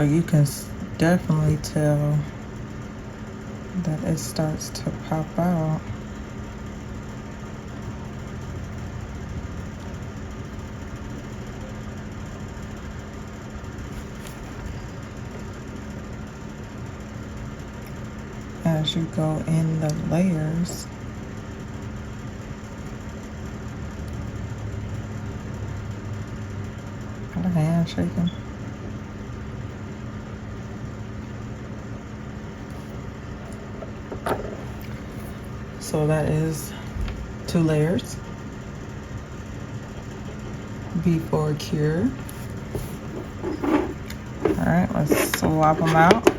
[SPEAKER 1] But you can definitely tell that it starts to pop out. As you go in the layers. Got a hand shaking. So that is 2 layers before cure. All right, let's swap them out.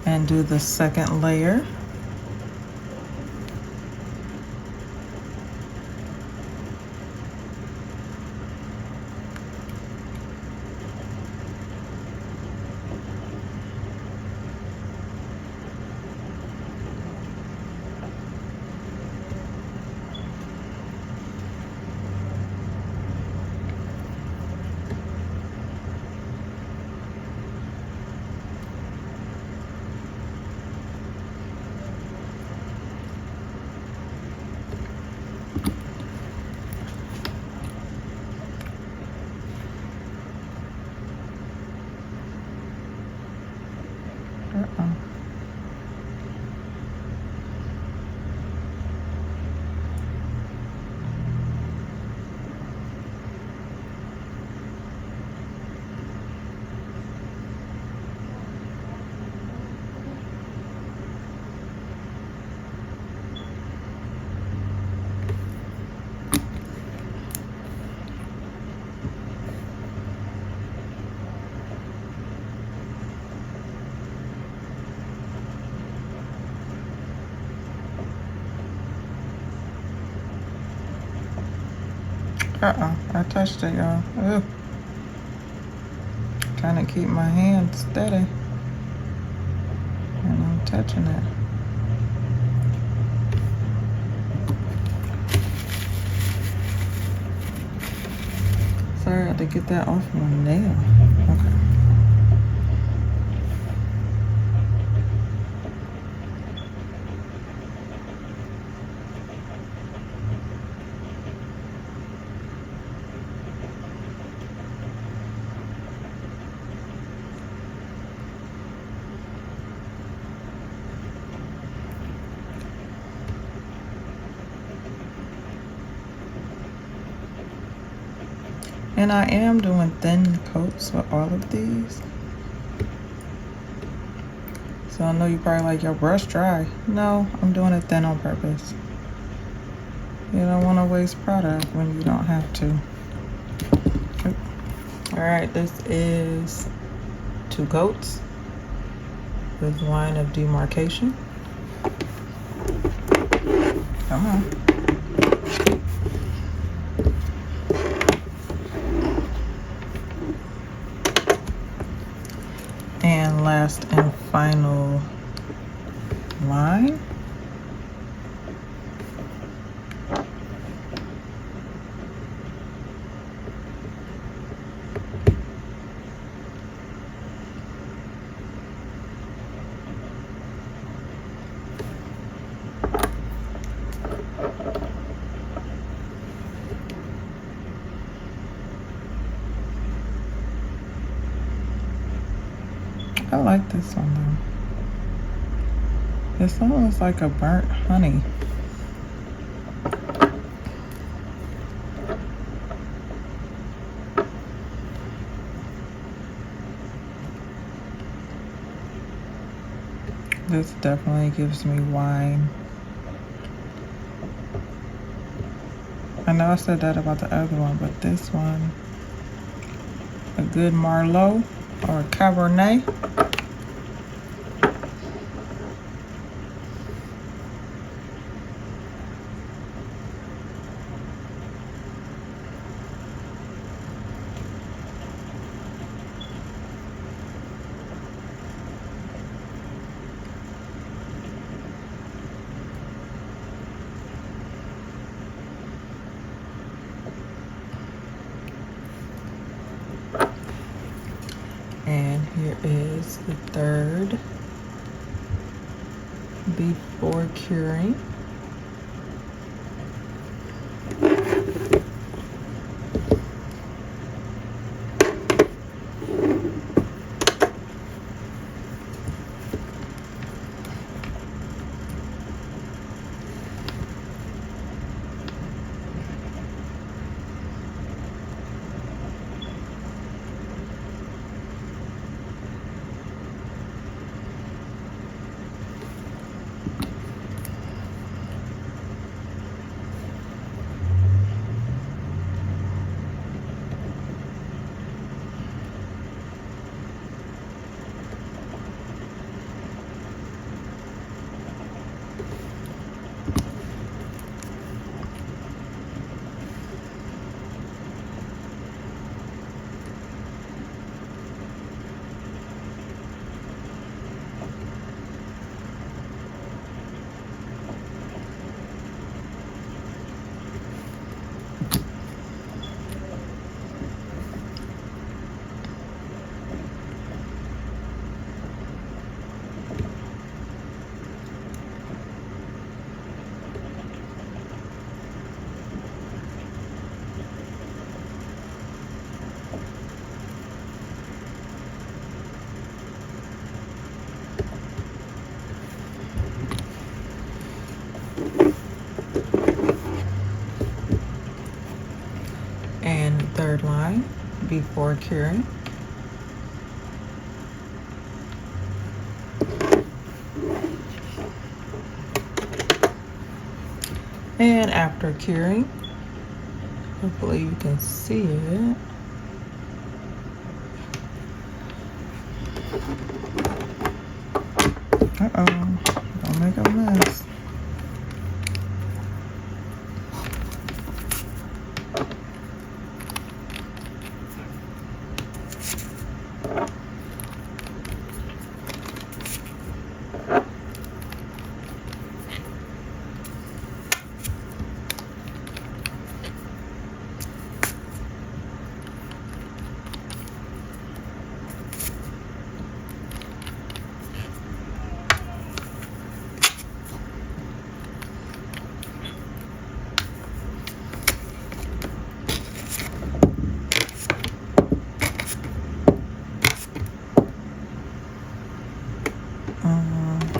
[SPEAKER 1] And do the second layer. I touched it, y'all. Ugh. Trying to keep my hand steady. And I'm touching it. Sorry, I had to get that off my nail. Okay. And I am doing thin coats with all of these. So I know you probably like your brush dry. No, I'm doing it thin on purpose. You don't want to waste product when you don't have to. All right, this is 2 coats with line of demarcation. Come on. And last and final line. I like this one though. It's almost like a burnt honey. This definitely gives me wine. I know I said that about the other one, but this one, a good Merlot or a Cabernet. And here is the third before curing. And third line before curing. And after curing, hopefully you can see it. Uh-oh, don't make a mess.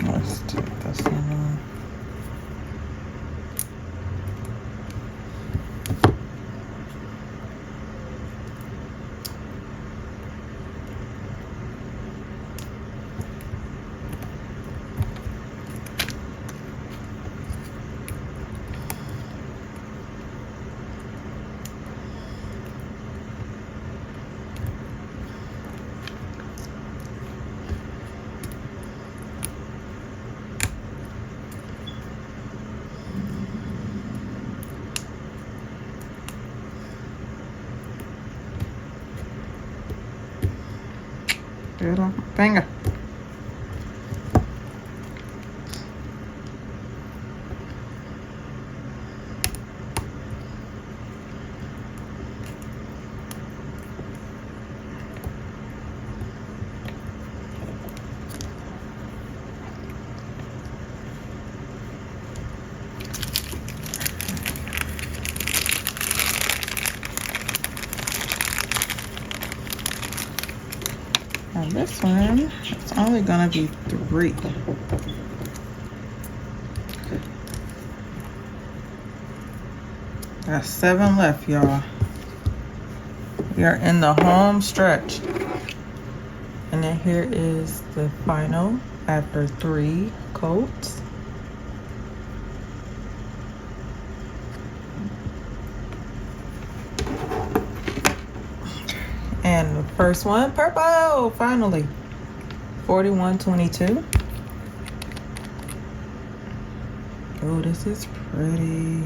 [SPEAKER 1] Let's take this one. Do it off my finger. Now this one, it's only gonna be 3. Got 7 left, y'all. We are in the home stretch. And then here is the final after 3 coats. And the first one, purple, finally. 4122. Oh, this is pretty.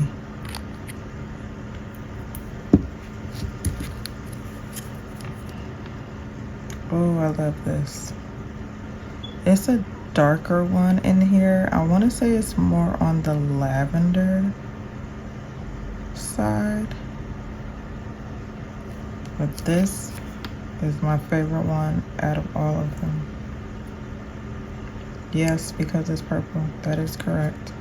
[SPEAKER 1] Oh, I love this. It's a darker one in here. I want to say it's more on the lavender side. But this is my favorite one out of all of them. Yes, because it's purple. That is correct.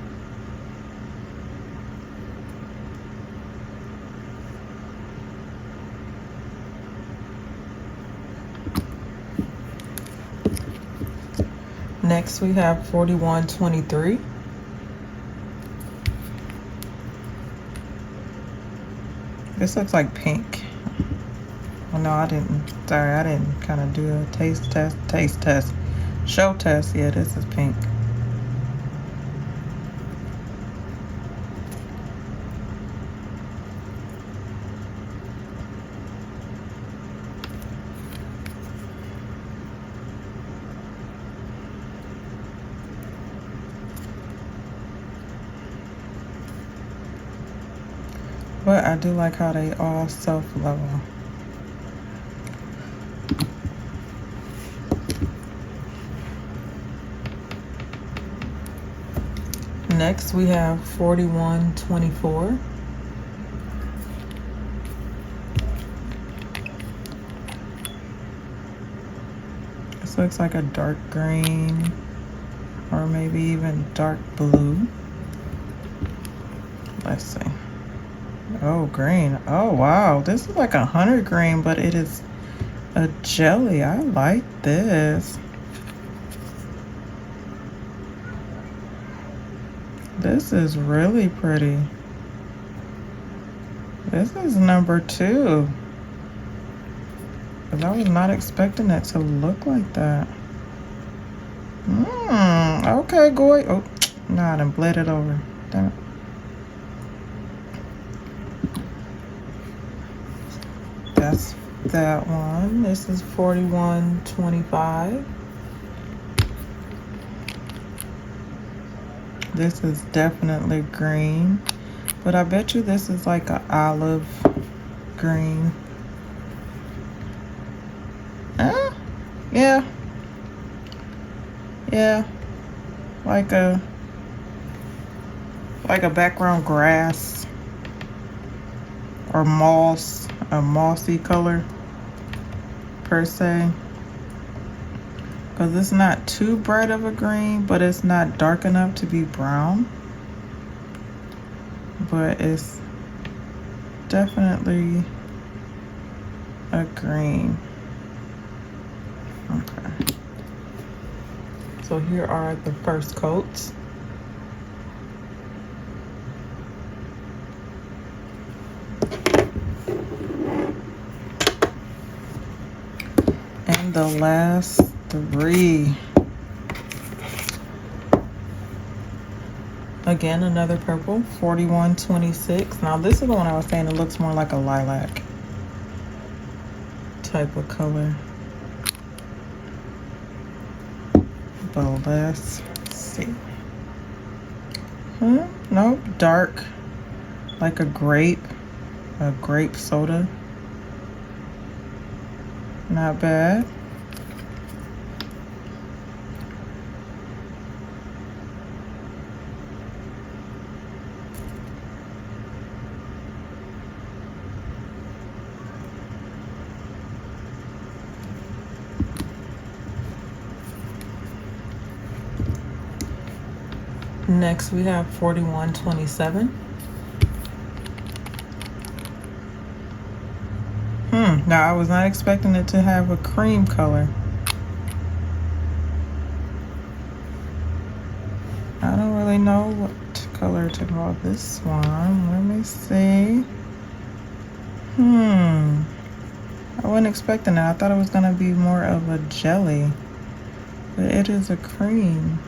[SPEAKER 1] Next we have 4123. This looks like pink. Oh no, I didn't. Sorry, I didn't kind of do a taste test. Show test. Yeah, this is pink. But I do like how they all self-level. Next we have 4124. This looks like a dark green or maybe even dark blue. Let's see. Oh, green. Oh, wow. This is like a 100 green, but it is a jelly. I like this. This is really pretty. This is number 2. Because I was not expecting it to look like that. Okay, Goy. Oh, no, I done bled it over. Damn it. That's that one. This is 4125. This is definitely green, but I bet you this is like an olive green. Yeah. Yeah. Like a background grass or moss, a mossy color per se. Because it's not too bright of a green, but it's not dark enough to be brown. But it's definitely a green. Okay. So here are the first coats. And the last 3. Again, another purple, 4126. Now this is the one I was saying, it looks more like a lilac type of color. But let's see. Nope, dark, like a grape soda. Not bad. Next we have 4127. Now I was not expecting it to have a cream color. I don't really know what color to call this one. Let me see. I wasn't expecting that. I thought it was gonna be more of a jelly, but it is a cream.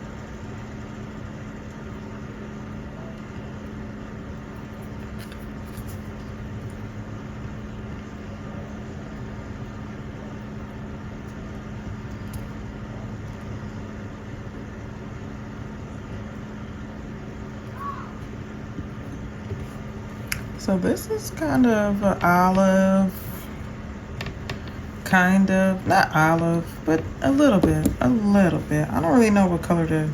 [SPEAKER 1] So this is kind of an olive, not olive, but a little bit. I don't really know what color to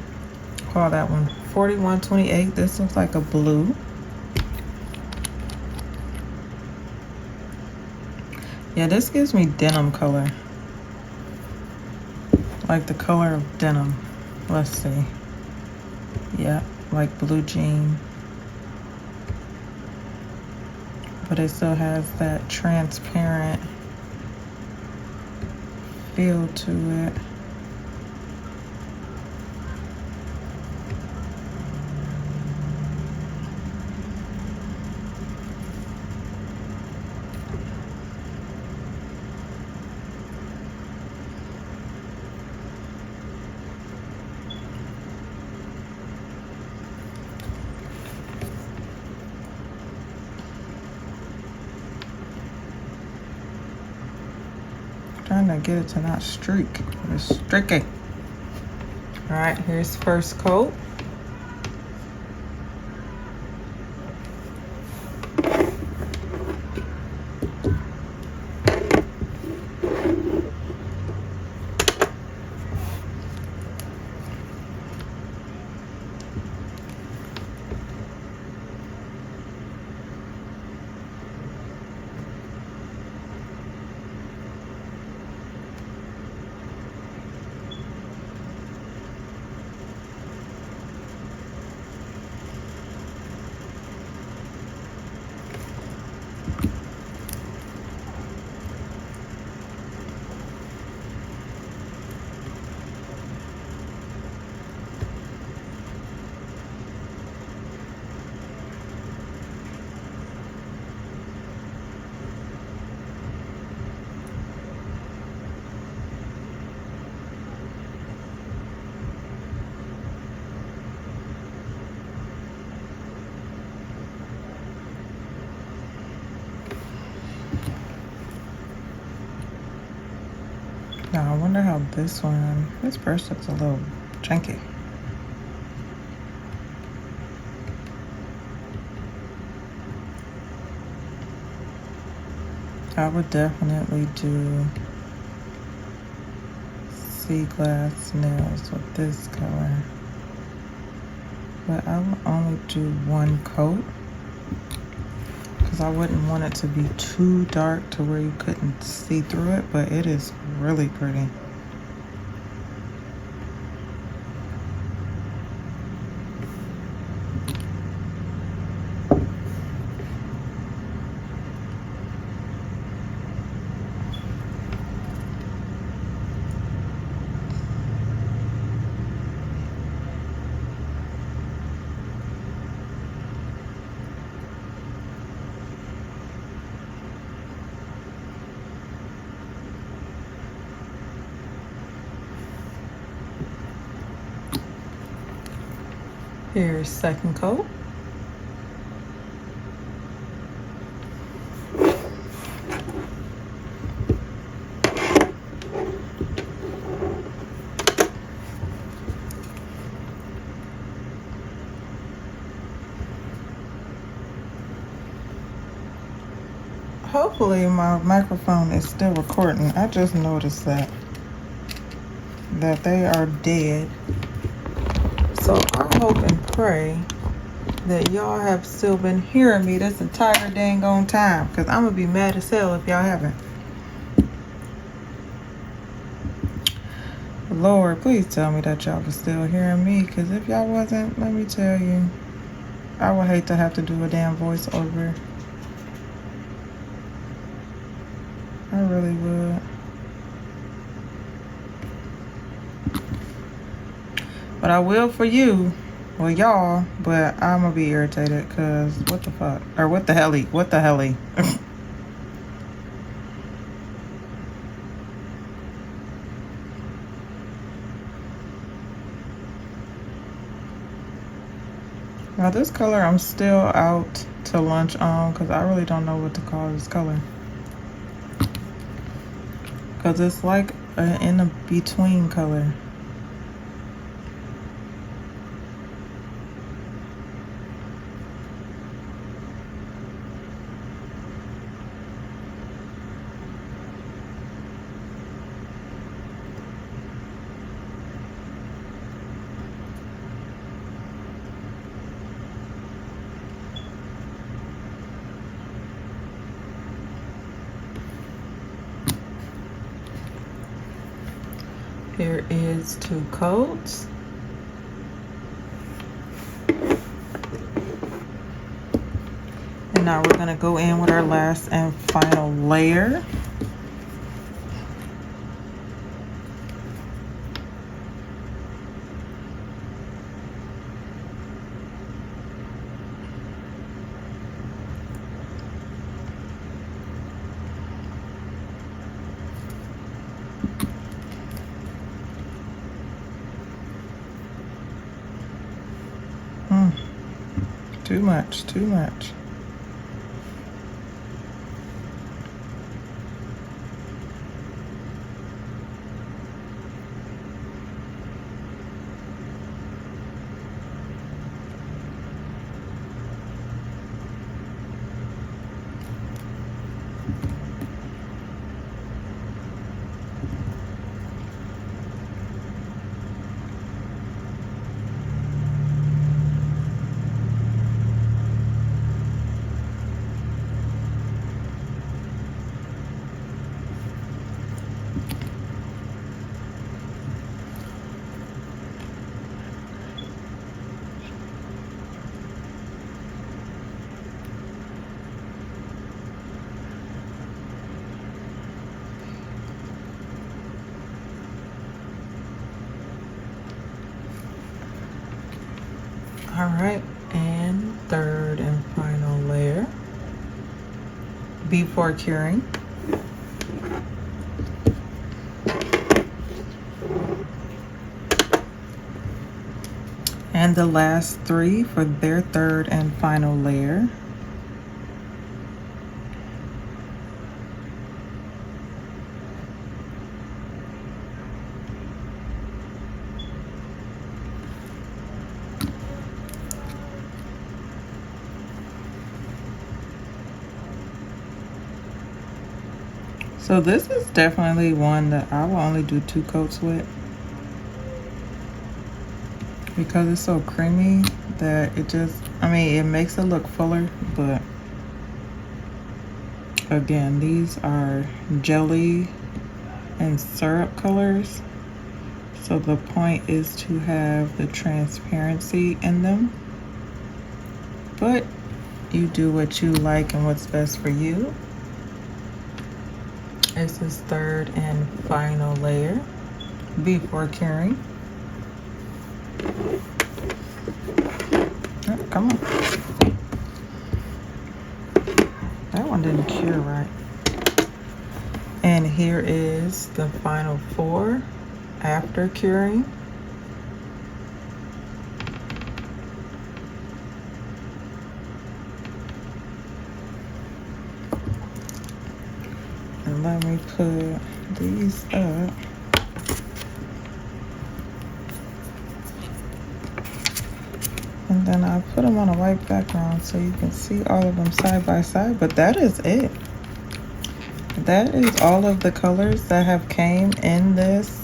[SPEAKER 1] call that one. 4128, this looks like a blue. Yeah, this gives me denim color. Like the color of denim. Let's see. Yeah, like blue jean. But it still has that transparent feel to it. Trying to get it to not streak. It's streaking. All right, here's first coat. Now I wonder how this purse looks a little janky. I would definitely do GelXNails with this color. But I would only do one coat because I wouldn't want it to be too dark to where you couldn't see through it, but it is really pretty. Here's second coat. Hopefully my microphone is still recording. I just noticed that they are dead. So I hope and pray that y'all have still been hearing me this entire dang on time, because I'm gonna be mad as hell if y'all haven't. Lord, please tell me that y'all was still hearing me, because if y'all wasn't, let me tell you, I would hate to have to do a damn voiceover. I really would. But I will for you, well, y'all, but I'm gonna be irritated because what the fuck? Or what the helly? What the helly? Now this color I'm still out to lunch on because I really don't know what to call this color. Because it's like an in a between color. Here is 2 coats. And now we're gonna go in with our last and final layer. Too much, too much. All right, and third and final layer before curing. And the last 3 for their third and final layer. So this is definitely one that I will only do 2 coats with, because it's so creamy that it just, I mean, it makes it look fuller, but again, these are jelly and syrup colors, so the point is to have the transparency in them, but you do what you like and what's best for you. This is third and final layer before curing. Oh, come on. That one didn't cure right. And here is the final 4 after curing. And let me put these up. And then I'll put them on a white background so you can see all of them side by side, but that is it. That is all of the colors that have came in this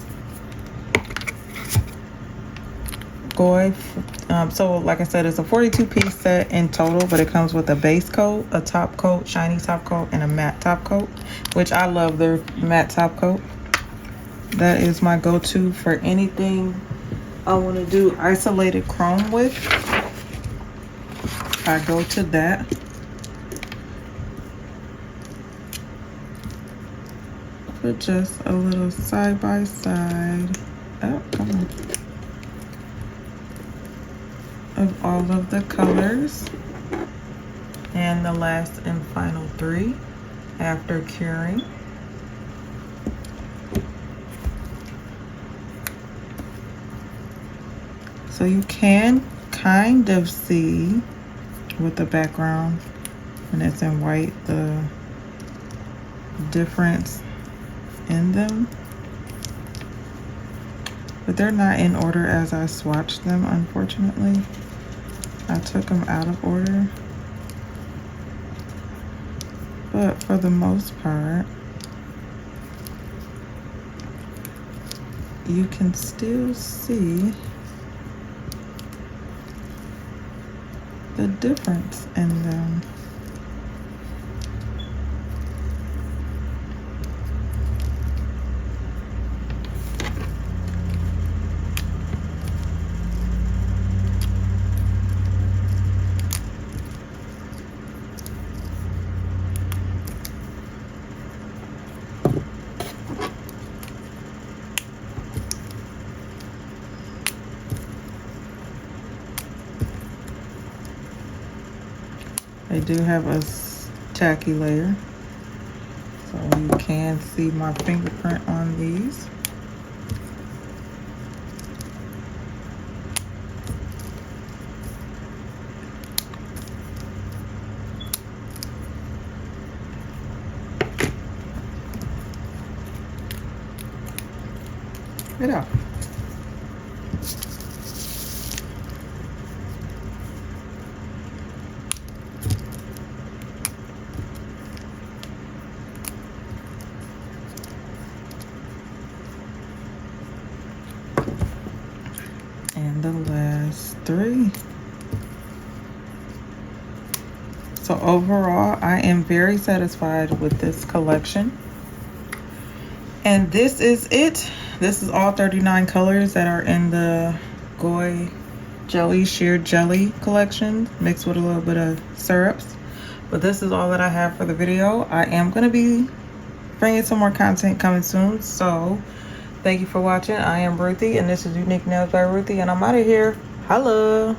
[SPEAKER 1] Goy. So like I said, it's a 42-piece set in total, but it comes with a base coat, a top coat, shiny top coat, and a matte top coat, which I love their matte top coat. That is my go-to for anything I want to do isolated chrome with. I go to that. Put just a little side by side. Oh, come on. Of all of the colors. And the last and final 3 after curing. So you can kind of see with the background when it's in white the difference in them, but they're not in order as I swatched them, unfortunately. I took them out of order, but for the most part you can still see the difference in them. They do have a tacky layer, so you can see my fingerprint on these. Get out. And the last 3. So overall, I am very satisfied with this collection. And this is it. This is all 39 colors that are in the Goy Jelly Sheer Jelly collection, mixed with a little bit of syrups. But this is all that I have for the video. I am going to be bringing some more content coming soon. So thank you for watching. I am Ruthie, and this is Unique Nails by Ruthie, and I'm out of here. Holla!